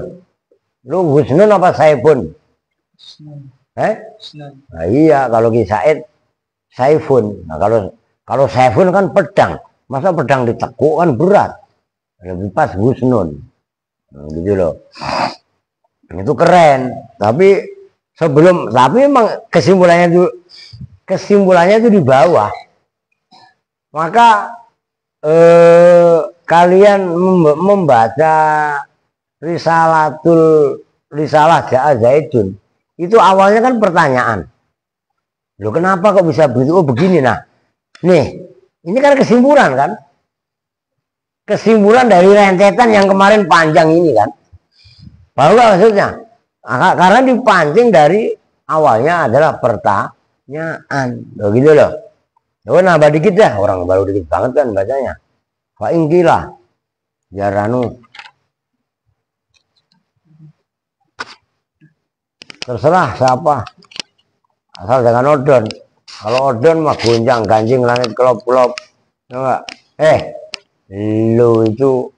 Lu husnun apa saifun? Nah, iya, kalau Ki Said saifun. Nah, kalau saifun kan pedang. Masa pedang ditekuk kan berat. Lebih pas husnun. Nah, gitu loh. Itu keren. Tapi memang kesimpulannya itu di bawah. Maka kalian membaca risalah ja'a zaitun. Itu awalnya kan pertanyaan. Loh, kenapa kok bisa begitu? Oh, begini. Nah, nih, ini kan kesimpulan kan? Kesimpulan dari rentetan yang kemarin panjang ini kan? Paham gak maksudnya? Karena dipancing dari awalnya adalah pertanyaan. Loh, gitu loh. Loh, nambah dikit dah. Orang baru dikit banget kan bacanya. Fa'ingkilah. Jaranu. Terserah siapa. Asal jangan odon. Kalau odon mah gonjang ganjing langit kelop-kelop. Enggak. Lu itu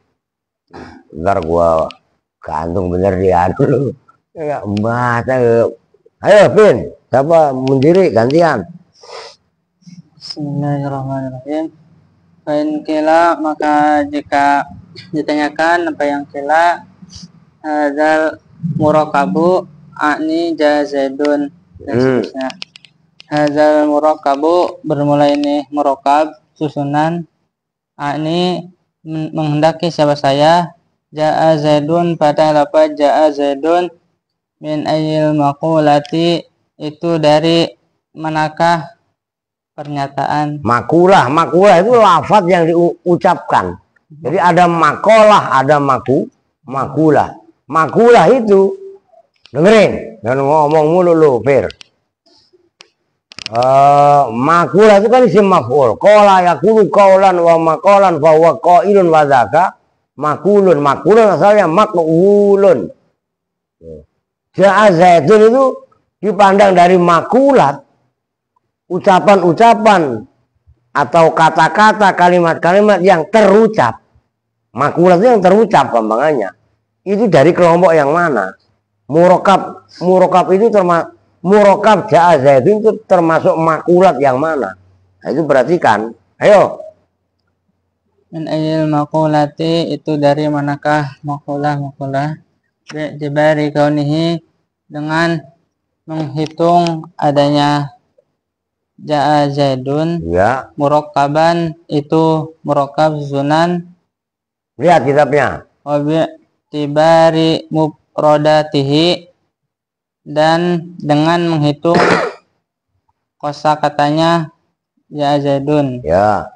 ntar gua gantung bener dia dulu. Enggak baca. Ayo, Pin. Siapa mendiri gantian? Bismillahirrahmanirrahim. Fain kila, maka jika ditanyakan apa yang kila hadzal murakabu ani jazaidun dan seterusnya. Hadzal murakabu bermula ini murakab susunan ani menghendaki siapa saya ja'a zaidun pada lafaz ja'a zaidun min ayil maqulati itu dari manakah pernyataan. Makulah itu lafaz yang diucapkan. Jadi ada makolah, ada makulah. Makulah itu dengerin, jangan ngomong mulu lu, Fir. Makulah itu kan isim maf'ul. Qala yaqulu qaulan wa maqalan fa huwa qailun wa dzaka makulun. Makulun asalnya maqulun. Ja'a zaitun itu dipandang dari makulat, ucapan-ucapan atau kata-kata, kalimat-kalimat yang terucap. Makulat itu yang terucap gampangannya. Itu dari kelompok yang mana? Murakab itu termasuk murakab ja'a zaitun itu termasuk makulat yang mana? Nah, itu perhatikan. Ayo. Min ayil makulati itu dari manakah makulah bi'tibari kaunihi dengan menghitung adanya ja'a Zaidun Ya. murakkaban itu murakkab susunan. Lihat kitabnya. Wa bi'tibari mufradatihi dan dengan menghitung kosakatanya ja'a Zaidun. Ya.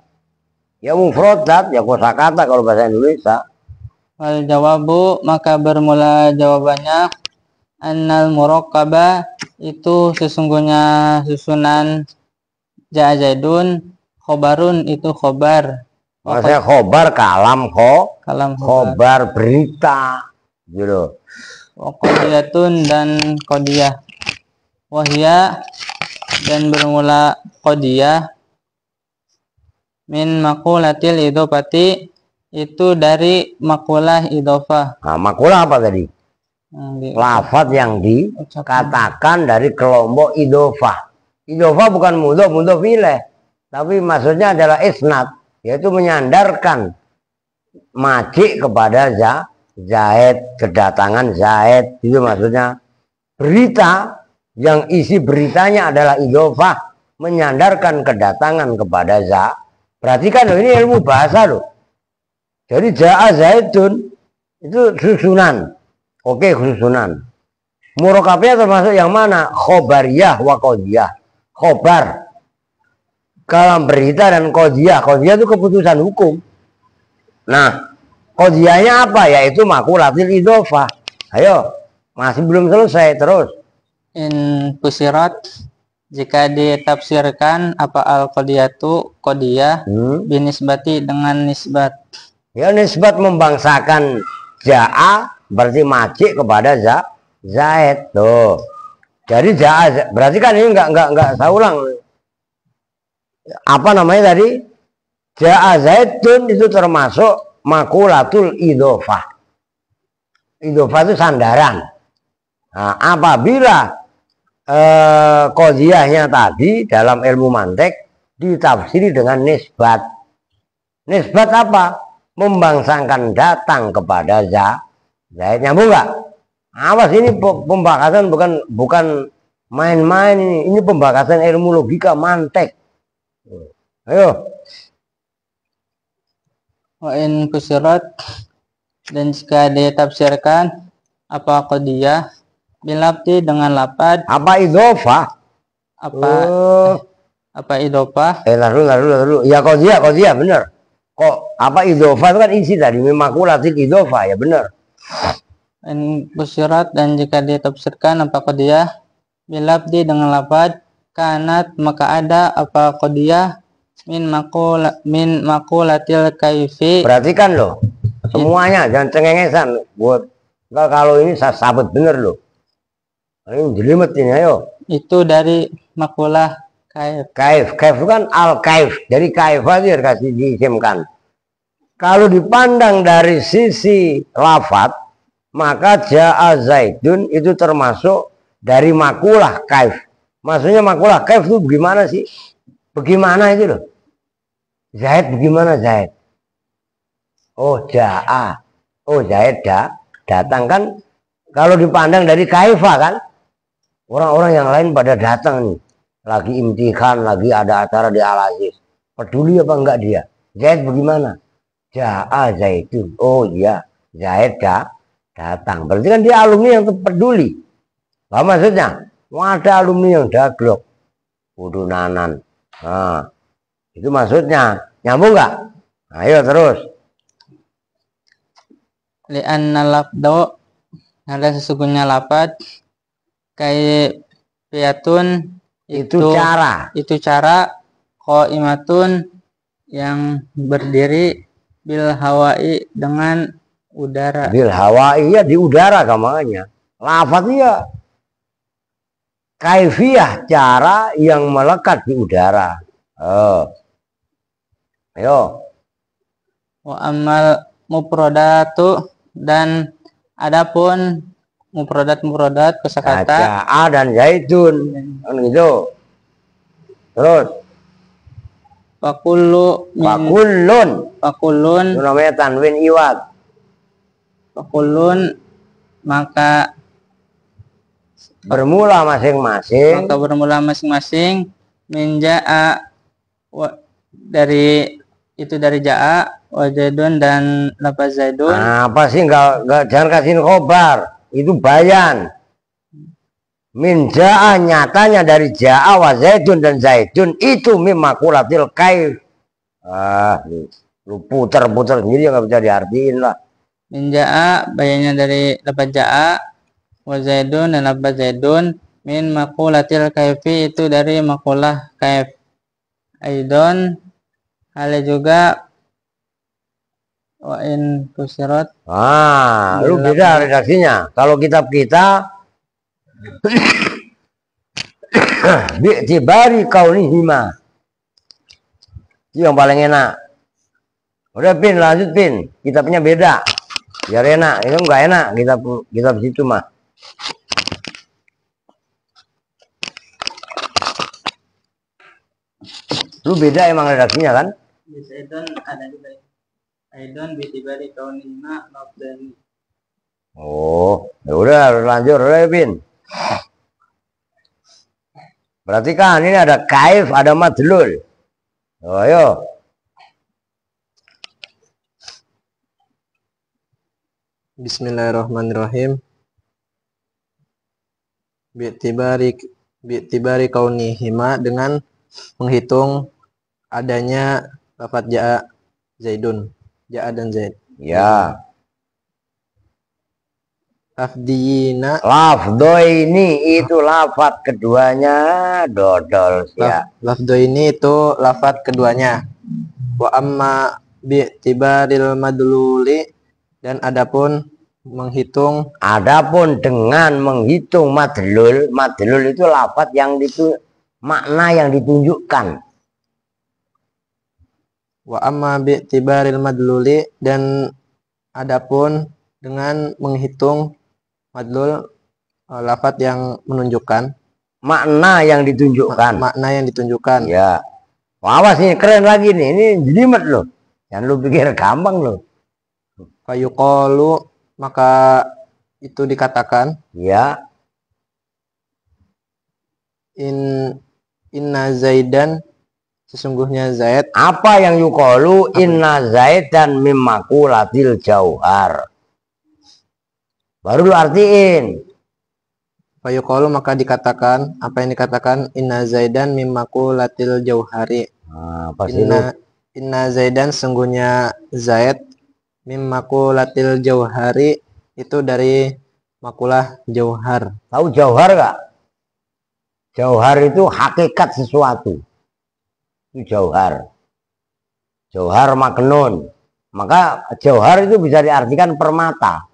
Ya mufradat, ya kosakata kalau bahasa Indonesia. Wal jawabu maka bermula jawabannya annal murakkaba itu sesungguhnya susunan ja'a Zaidun khobarun itu khobar. Maksudnya khobar kalam Kalam khobar berita gitu. Wa qadiyatun dan qadiyah. Wahya dan bermula qadiyah min makulatil idofati itu dari makulah idofah. Nah, makulah apa tadi? Lafaz yang dikatakan dari kelompok idofah. Idofah bukan mudhof ilaih, tapi maksudnya adalah isnad, yaitu menyandarkan maji kepada Zaid, kedatangan Zaid, itu maksudnya. Berita yang isi beritanya adalah idofah, menyandarkan kedatangan kepada Zaid. Perhatikan loh, ini ilmu bahasa loh. Jadi ja'a Zaidun itu susunan. Oke, susunan. Murakabnya termasuk yang mana? Khobariyah wa qadiyah. Khobar kalam berita dan qadiyah. Qadiyah itu keputusan hukum. Nah, qadiyahnya apa? Yaitu makulatil idofah. Ayo, masih belum selesai, terus. In kusirat jika ditafsirkan apa al-qadiyatu qadiyah binisbati dengan nisbat. Ya, nisbat membangsakan ja'a berarti maji kepada Zaid tuh. Jadi ja'a berarti kan ini enggak saya ulang. Apa namanya tadi? Ja'a Zaidun itu termasuk makulatul idofah. Idofah itu sandaran. Nah, apabila qadiyahnya tadi dalam ilmu mantek ditafsiri dengan nisbat. Nisbat apa? Membangsakan datang kepada Zaid. Nyambung nggak? Awas, ini pembahasan bukan main-main ini. Ini pembahasan ilmu logika mantek. Ayo. Wa in kusirat dan jika ditafsirkan apa qadiyah bilafti dengan lapad apa idofah? Apa idofah? Lalu. Ya qadiyah bener. Kok apa idofah itu kan isi tadi makulatil idofah, ya bener. In kusirat dan jika ditafsirkan apa qadiyah bilafti dengan lapad kanat maka ada apa qadiyah min makulatil kaifi. Perhatikan loh. Semuanya jangan cengengesan buat kalau ini saya sabut bener loh. Ini jelimet ini, ayo. Itu dari makulah Kaif itu kan al-kaif. Dari kaifah dia kasih diisimkan. Kalau dipandang dari sisi lafaz, maka ja'a Zaidun itu termasuk dari makulah kaif. Maksudnya makulah kaif itu bagaimana sih? Bagaimana itu loh? Zaid bagaimana Zaid? Oh ja'a. Oh Zaid datang kan. Kalau dipandang dari kaifah kan, orang-orang yang lain pada datang nih. Lagi imtihan, lagi ada acara di Al-Aziz. Peduli apa enggak dia? Zaid bagaimana? Ja'a Zaidun. Oh iya, Zaid datang. Berarti kan dia alumni yang peduli. Apa maksudnya? Ada alumni yang daglok. Udunanan. Nah, itu maksudnya. Nyambung enggak? Ayo terus. Li'anna lafdo ada sesungguhnya lapad kaifiyatun Itu cara qaimatun yang berdiri bil hawai dengan udara. Bil hawai ya di udara gamanya. Lafaznya kaifiyah cara yang melekat di udara. Ayo. Wa amal mufradatu dan adapun mufradat kosakata A dan Zaidun kan gitu. Terus Fakullu min Fakullun. fakullun Itu namanya tanwin iwad. fakullun maka Bermula masing-masing. bermula masing-masing minja'a dari itu dari ja'a wa zaidun dan lafaz zaidun. Apa sih nggak jangan kasihin khobar. Itu bayan. Min ja'a nyatanya dari ja'a wa zaidun dan zaidun itu mim makulatil kaif. Lu puter-puter sendiri nggak bisa diartiin lah. Min ja'a bayannya dari lafaz ja'a wa zaidun dan lafaz zaidun. Min makulatil kaifi itu dari makulah kaif. Aidon hal juga wa in kusirat. Lu beda redaksinya. Kalau kitab kita bi'tibari kaunihima. Itu yang paling enak. Udah Pin, lanjut Pin. Kitabnya beda. Biar enak. Itu enggak enak kitab situ mah. Lu beda emang redaksinya kan? Aidon ada juga. Aidon bi'tibari kaunihima mabdani. Oh, ya udah lanjut udah Pin. Perhatikan ini ada kaif, ada madlul. Oh, ayo. Bismillahirrahmanirrahim. Bi'tibari kaunihima dengan menghitung adanya lafaz ja'a zaidun, ja'a dan zaid. Ya. Lafdo ini itu lafaz keduanya dodol ya. Lafdo ini itu lafaz keduanya. Wa amma bi'tibaril madluli dan adapun dengan menghitung madlul itu lafaz yang makna yang ditunjukkan. Wa amma bi'tibaril madluli dan adapun dengan menghitung madlul lafaz yang menunjukkan makna yang ditunjukkan. Ya. Awas nih keren lagi nih. Ini jelimet loh. Jangan lu pikir gampang loh. Fayuqalu maka itu dikatakan. Ya. Inna Zaidan sesungguhnya Zaid. Apa yang yuqalu? Inna Zaidan mim makulatil jauhar. Baru lu artiin. Fayuqalu maka dikatakan, apa yang dikatakan inna Zaidan mim makulatil jauhari. Inna Zaidan sungguhnya Zaid mim makulatil jauhari itu dari makulah jauhar. Tahu jauhar gak? Jauhar itu hakikat sesuatu. Itu jauhar. Jauhar maknun. Maka jauhar itu bisa diartikan permata.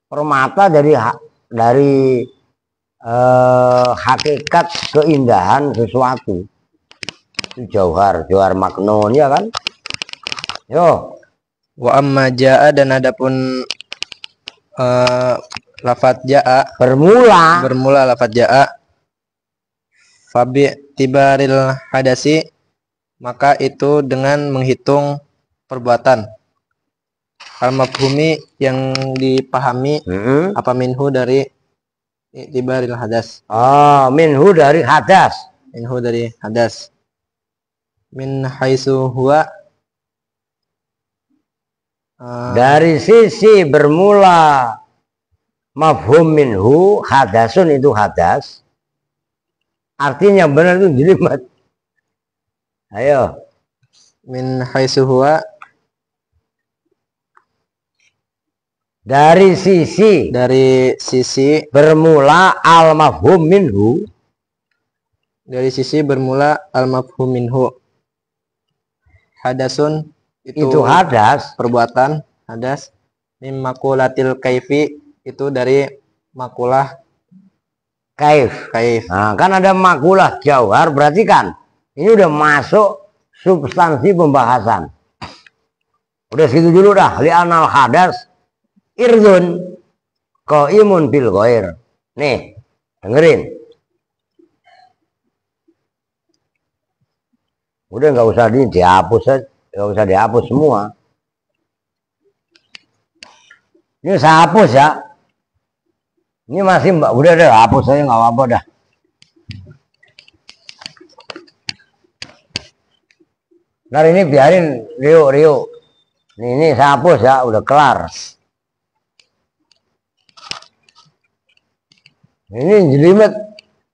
Permata dari hakikat keindahan sesuatu. Itu jauhar maknun ya kan? Yo. Wa amma ja'a dan adapun lafaz ja'a bermula lafaz ja'a fabi tibaril hadasi maka itu dengan menghitung perbuatan al-mafhumi yang dipahami apa minhu dari tibaril hadas. Minhu dari hadas. Min haitsu huwa dari sisi bermula mafhum minhu hadasun itu hadas. Artinya benar itu jelimet. Ayo. Min haitsu huwa dari sisi bermula al mafhum minhu. Dari sisi bermula al mafhum minhu. Hadasun itu hadas, perbuatan hadas. Mim makulatil kaifi itu dari makulah kaif. Nah, kan ada makulah jauhar, berarti kan ini udah masuk substansi pembahasan. Udah segitu dulu dah. Li'anal hadas irdun qaimun bil ghair. Nih, dengerin. Udah nggak usah dihapus aja, nggak usah dihapus semua. Ini saya hapus ya. Ini masih mbak, udah deh hapus aja nggak apa-apa dah. Nah ini biarin Rio. Ini saya hapus ya, udah kelar. Ini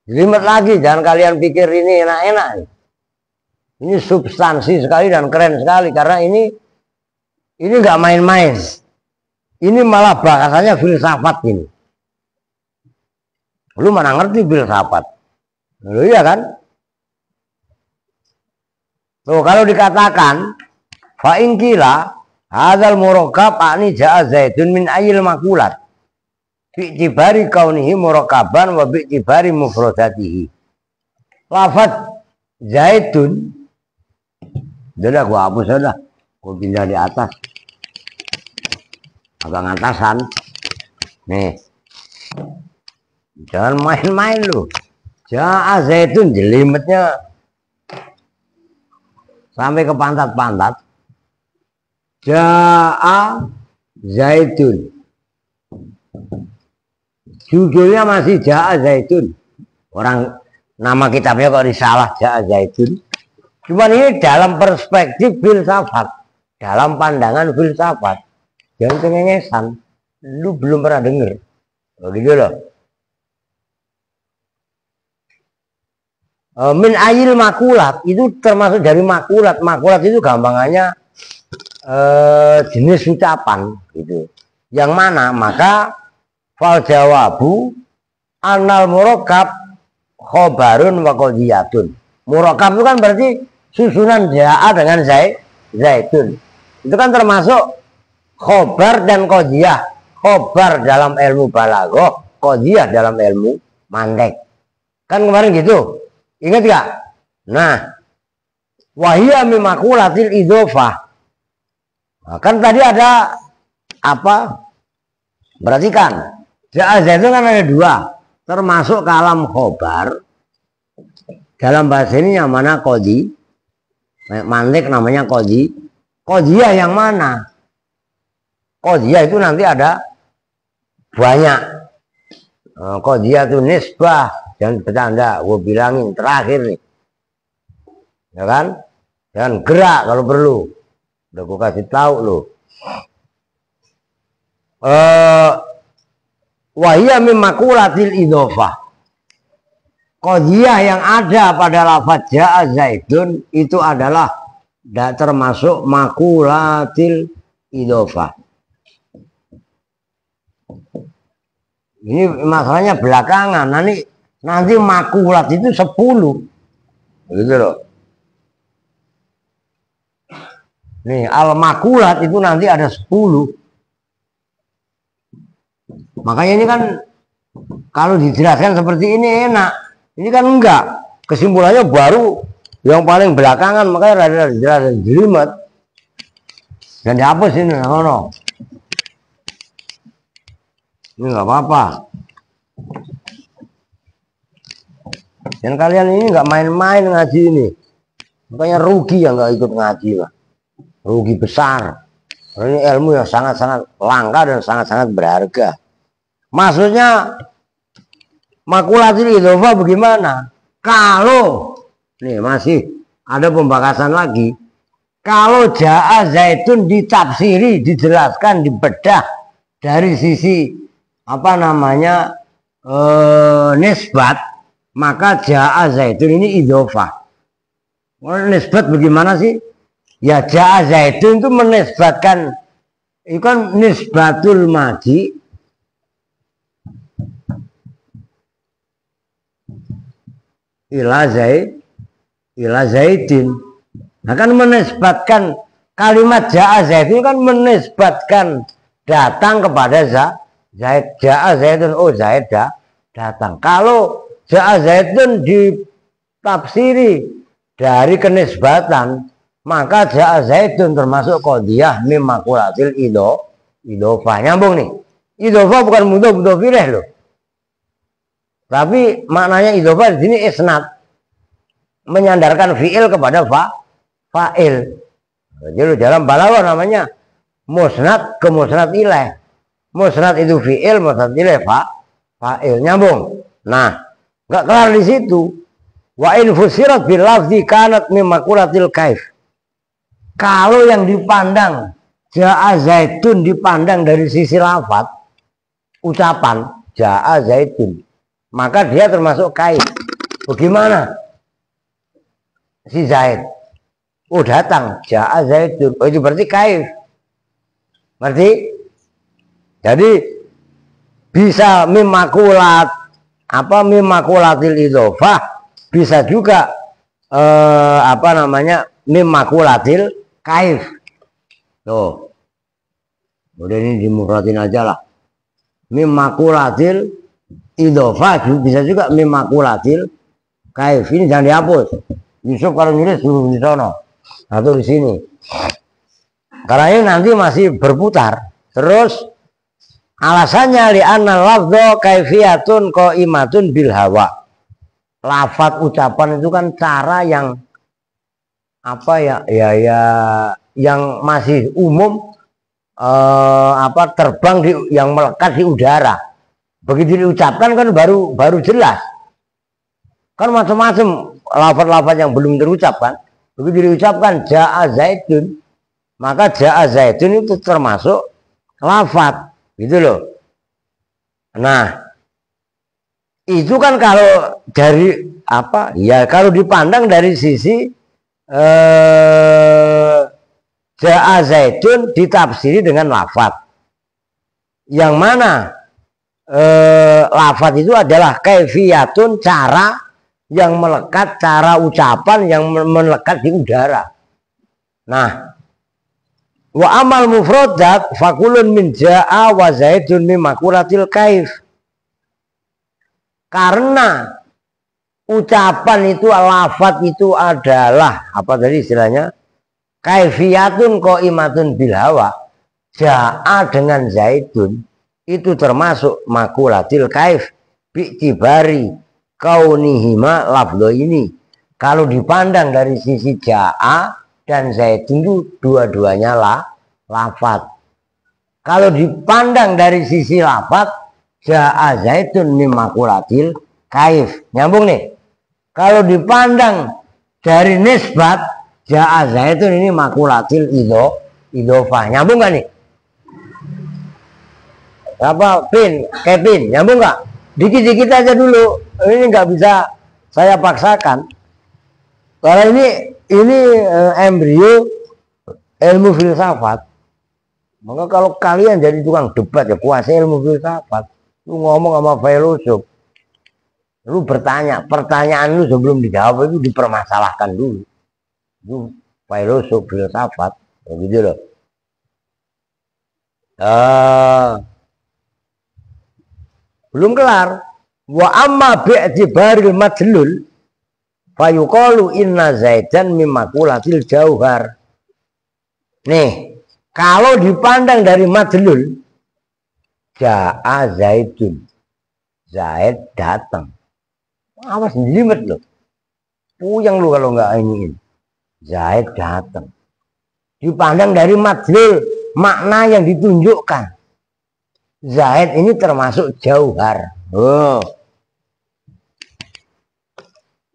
jelimet lagi, jangan kalian pikir ini enak-enak. Ini substansi sekali dan keren sekali karena ini nggak main-main. Ini malah bahasanya filsafat ini. Lu mana ngerti filsafat? Lu iya kan? Tuh kalau dikatakan fa'ingkila hadzal murakkab ani ja'a zaidun min ayil makulat bi'tibari kaunihi murakkaban wa bi'tibari mufradatihi. Lafaz zaidun udah gua hapus aja, gua pindah di atas abang atasan nih, jangan main-main lu. Ja'a zaidun jelimetnya sampai ke pantat-pantat. Ja'a zaitun. Judulnya masih Ja'a zaitun. Orang nama kitabnya kok disalah Ja'a zaitun. Cuman ini dalam perspektif filsafat, dalam pandangan filsafat. Jangan cengengesan. Lu belum pernah denger. Begitu loh. Min ayil makulat itu termasuk dari makulat. Makulat itu gampangannya jenis ucapan gitu. Yang mana maka fal jawabu anal murakkab khobarun wa qadiyatun. Murakkab itu kan berarti susunan ja'a dengan zaitun. Itu kan termasuk khobar dan qadiyah. Khobar dalam ilmu balaghah, qadiyah dalam ilmu mantek. Kan kemarin gitu. Ingat gak? Nah, wahia mimakulatil idhofah. Nah, kan tadi ada apa? Perhatikan. Ja'a zaitun kan ada dua. Termasuk kalam khobar. Dalam bahasa ini yang mana qadi? Mantik namanya qadi. Qadiyah yang mana? Qadiyah itu nanti ada banyak. Qadiyah itu nisbah. Jangan bercanda, gue bilangin terakhir nih, ya kan? Jangan gerak kalau perlu. Udah gue kasih tahu lo. Wahia mimakulatil idhofah. Qadiyah yang ada pada lafaz ja'a zaidun itu adalah termasuk makulatil idhofah. Ini masalahnya belakangan. Nanti makulat itu 10. Begitu loh. Nih, al makulat itu nanti ada 10. Makanya ini kan kalau dijelaskan seperti ini enak. Ini kan enggak. Kesimpulannya baru yang paling belakangan, makanya rada jelas jelimet. Dan dihapus ini, no. Ini nggak apa-apa. Dan kalian ini nggak main-main ngaji ini. Makanya rugi yang nggak ikut ngaji lah. Rugi besar. Ini ilmu yang sangat-sangat langka dan sangat-sangat berharga. Maksudnya makulatil idhofah bagaimana? Kalau nih masih ada pembahasan lagi. Kalau ja'a zaitun ditafsiri, dijelaskan, dibedah dari sisi apa namanya nisbat, maka ja'a zaitun ini idhofah. Nisbat bagaimana sih? Ya ja'a zaitun itu menisbatkan, itu kan nisbatul maji ila zaidin. Nah kan menisbatkan kalimat ja'a zaitun kan menisbatkan datang kepada Zaid. Ja'a zaitun, oh Zaid datang. Kalau ja'a zaitun ditafsiri dari kenisbatan, maka ja'a zaitun termasuk qadiyah mim makulatil idhofah. Nyambung nih. Idhofah bukan mudhof ilaih loh. Tapi maknanya idhofah di sini isnad, menyandarkan fiil kepada fa'il. Jadi dalam balaghah namanya musnad ke musnad ilaih. Musnad itu fi'il, musnad ilaih fa'il. Nyambung. Nah, enggak kelar di situ. Wa in fusirat bil lafzi kanat min maqulatil kaif. Kalau yang dipandang ja'a zaitun dipandang dari sisi lafaz ucapan ja'a zaitun, maka dia termasuk kaif. Bagaimana? Si Zaid, oh datang, ja'a zaitun, oh itu berarti kaif. Berarti jadi bisa mim makulat apa mim makulatil idhofah, bisa juga apa namanya mim makulatil kaif. Tuh. Udah ini dimufradin aja lah. Mim makulatil idhofah bisa juga mim makulatil kaif. Ini jangan dihapus. Yusuf kalau nulis dulu di sono atau di sini. Karena ini nanti masih berputar. Terus alasannya li'anna lafdho kaifiyatun qaimatun bil hawa. Lafaz ucapan itu kan cara yang apa ya yang masih umum apa terbang yang melekat di udara. Begitu diucapkan kan baru jelas. Kan macam-macam lafaz-lafaz yang belum terucapkan. Begitu diucapkan ja'a zaitun, maka ja'a zaitun itu termasuk lafaz, gitu loh. Nah, itu kan kalau dari apa? Ya kalau dipandang dari sisi ja'a zaitun ditafsiri dengan lafaz. Yang mana lafaz itu adalah kaifiyatun, cara yang melekat, cara ucapan yang melekat di udara. Nah, wa amal mufradat fakulun min ja'a wa zaitun min makulatil kaif. Karena ucapan itu, lafaz itu adalah apa tadi istilahnya? Kaifiyatun qaimatun bil hawa. Ja'a dengan zaitun itu termasuk makulatil kaif bi'tibari kaunihima lafdho ini. Kalau dipandang dari sisi ja'a dan zaitun itu dua-duanya lafaz. Kalau dipandang dari sisi lafaz, ja'a zaitun min makulatil kaif. Nyambung nih. Kalau dipandang dari nisbat, ja'a zaitun ini makulatil idhofah. Nyambung gak nih? Apa Kevin? Nyambung gak? Dikit-dikit aja dulu. Ini nggak bisa saya paksakan. Karena ini embrio ilmu filsafat. Maka kalau kalian jadi tukang debat ya kuasai ilmu filsafat. Lu ngomong sama filosof. Lu bertanya, pertanyaan lu sebelum dijawab itu dipermasalahkan dulu. Itu filosof filsafat, begitu loh. Belum kelar. Wa amma bi'tibaril madlul fayuqalu inna zaidan min makulatil jauhar. Nih, kalau dipandang dari madlul, ja'a zaidun, Zaid datang. Awas jelimet loh. Puyeng lu kalau nggak ingin. Zaid datang. Dipandang dari madlul, makna yang ditunjukkan. Zaid ini termasuk jauhar. Oh.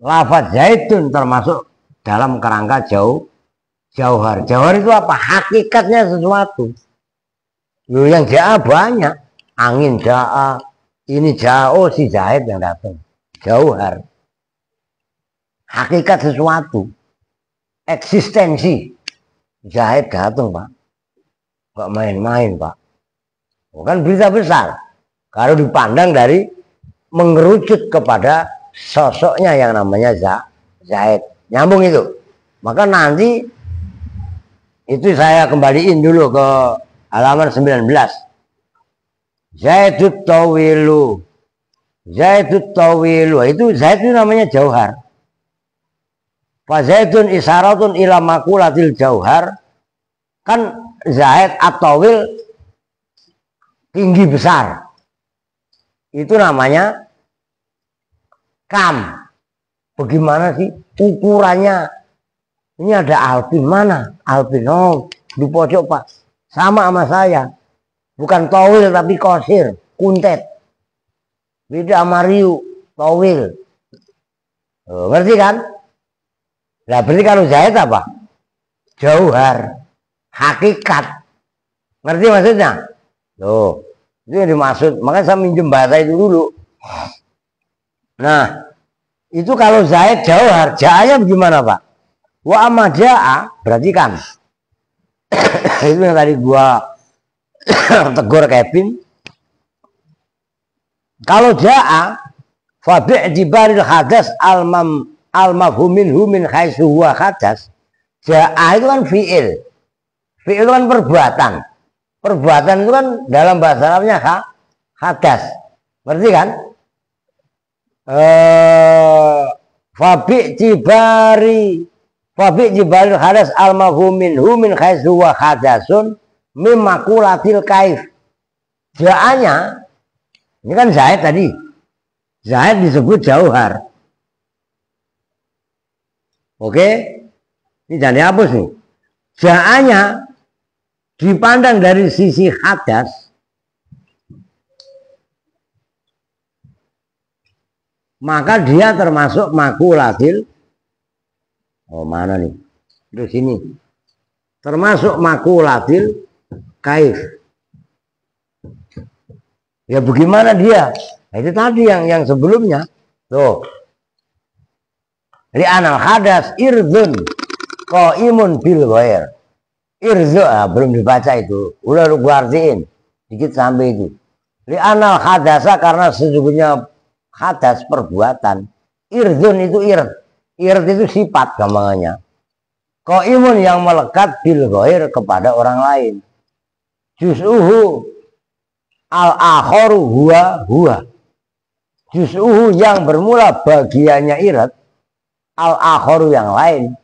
Lafaz zaitun termasuk dalam kerangka jauhar. Jauhar itu apa? Hakikatnya sesuatu. Loh, yang ja'a banyak. Angin ja'a, ini ja'a, oh si Zaid yang datang. Jauhar. Hakikat sesuatu. Eksistensi. Zaid datang, Pak. Gak main-main, Pak. Bukan berita besar. Kalau dipandang dari mengerucut kepada sosoknya yang namanya Zaid. Nyambung itu. Maka nanti itu saya kembaliin dulu ke halaman 19. Zaidut tawilu. Zaidut tawilu. Itu Zaid itu namanya jauhar. Fa Zaidun isyaratun ila makulatil jauhar. Kan Zaid at-tawil tinggi besar. Itu namanya kam. Bagaimana sih ukurannya Ini ada Alpin, mana? Alpin, oh, di pojok Pak. Sama saya. Bukan Towil tapi Kosir, kuntet. Beda sama Riu, Towil. Oh, ngerti kan? Nah, berarti kalau Zaid apa? Jauhar, hakikat. Ngerti maksudnya? Loh, itu yang dimaksud. Makanya saya minjem bahasa itu dulu. Nah, itu kalau Zaid jauhar, ja'anya bagaimana Pak? Wa amma ja'a, berarti kan itu yang tadi gua tegur Kevin. Kalau ja'a fa bi'tibaril hadas al-mafhumin min haitsu huwa hadas. Ja'a itu kan fi'il. Fi'il itu kan perbuatan. Perbuatan itu kan dalam bahasa Arabnya hadas. Ngerti kan? Fabi jibaril hadas al-mafhumin min haitsu huwa hadasun mimakulatil kaif. Ja'anya ini kan Zaid tadi. Zaid disebut jauhar. Oke? Ini jangan dihapus nih. Ja'anya dipandang dari sisi hadas, maka dia termasuk makulatil. Oh, mana nih? Di sini. Termasuk makulatil kaif. Ya bagaimana dia? Nah, itu tadi yang sebelumnya. Tuh. Li'anal hadas irzun qaimun bil ghair. Irzu, belum dibaca itu. Udah lu gua artiin. Dikit sampai itu. Li'anal hadasa, karena sesungguhnya hadas perbuatan. Irzun itu ird. Ird itu sifat gampangannya. Qaimun yang melekat bil ghair kepada orang lain. Juz'uhu al-akharu huwa. Juz'uhu yang bermula bagiannya irad, al-akharu yang lain.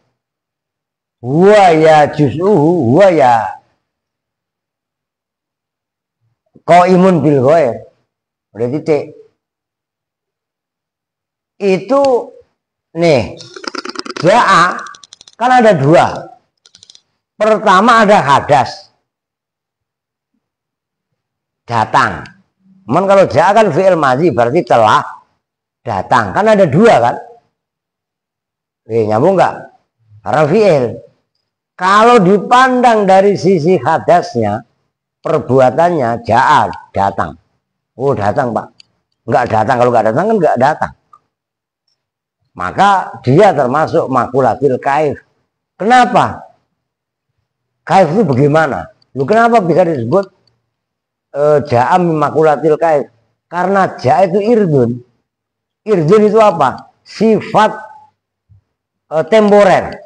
Huwa ya juz'uhu, huwa ya qaimun bil ghair. Udah titik. Itu nih, ja'a kan ada dua. Pertama ada hadas, datang. Cuman kalau ja'a kan fi'il madhi, berarti telah datang. Kan ada dua kan? Nyambung nggak? Karena fi'il. Kalau dipandang dari sisi hadasnya, perbuatannya, ja'a datang. Oh datang Pak. Nggak datang, kalau nggak datang kan nggak datang. Maka dia termasuk makulatil kaif. Kenapa? Kaif itu bagaimana? Lu kenapa bisa disebut ja'a min makulatil kaif? Karena ja'a itu irdun. Irdun itu apa? Sifat temporer.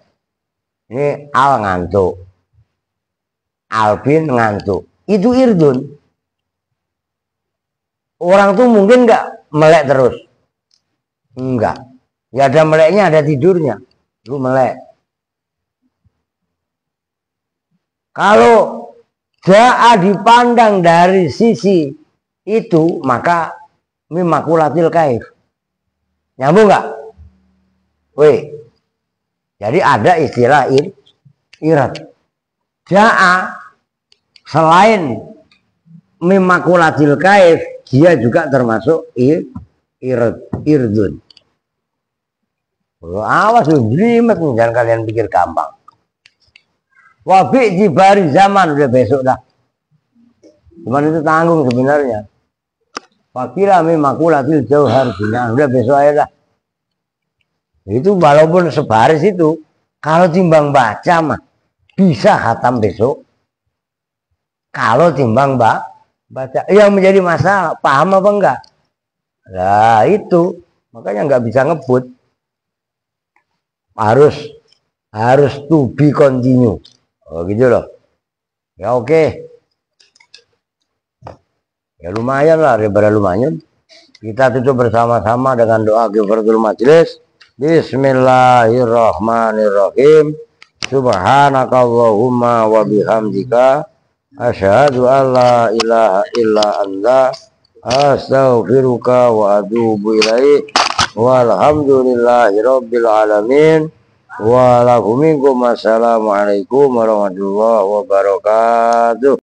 Ini al ngantuk, Alvin ngantuk. Itu irdun. Orang tuh mungkin nggak melek terus. Enggak. Ya ada meleknya, ada tidurnya. Lu melek. Kalau ja'a dipandang dari sisi itu, maka mimakulatil kaif. Nyambung nggak? Wih. Jadi ada istilah irad. Ja'a selain mimakulatil kaif, dia juga termasuk irdun. Awas lu jelimet, jangan kalian pikir gampang. Wabi jibari zaman, udah besok dah. Cuman itu tanggung sebenarnya. Fakira mimakulatil jauhar bina, udah besok aja dah. Itu walaupun sebaris itu, kalau timbang baca mah bisa khatam besok. Kalau timbang baca, yang menjadi masalah paham apa enggak? Nah itu makanya nggak bisa ngebut. Harus to be continue. Oh gitu loh. Ya oke. Ya lumayan lah, daripada lumayan. Kita tutup bersama-sama dengan doa kifaratul majelis. Bismillahirrahmanirrahim. Subhanakallahumma wa bihamdika asyhadu an la ilaha illa anta astaghfiruka wa atubu ilaik. Walhamdulillahi rabbil alamin. Waalaikumsalam warahmatullahi wabarakatuh.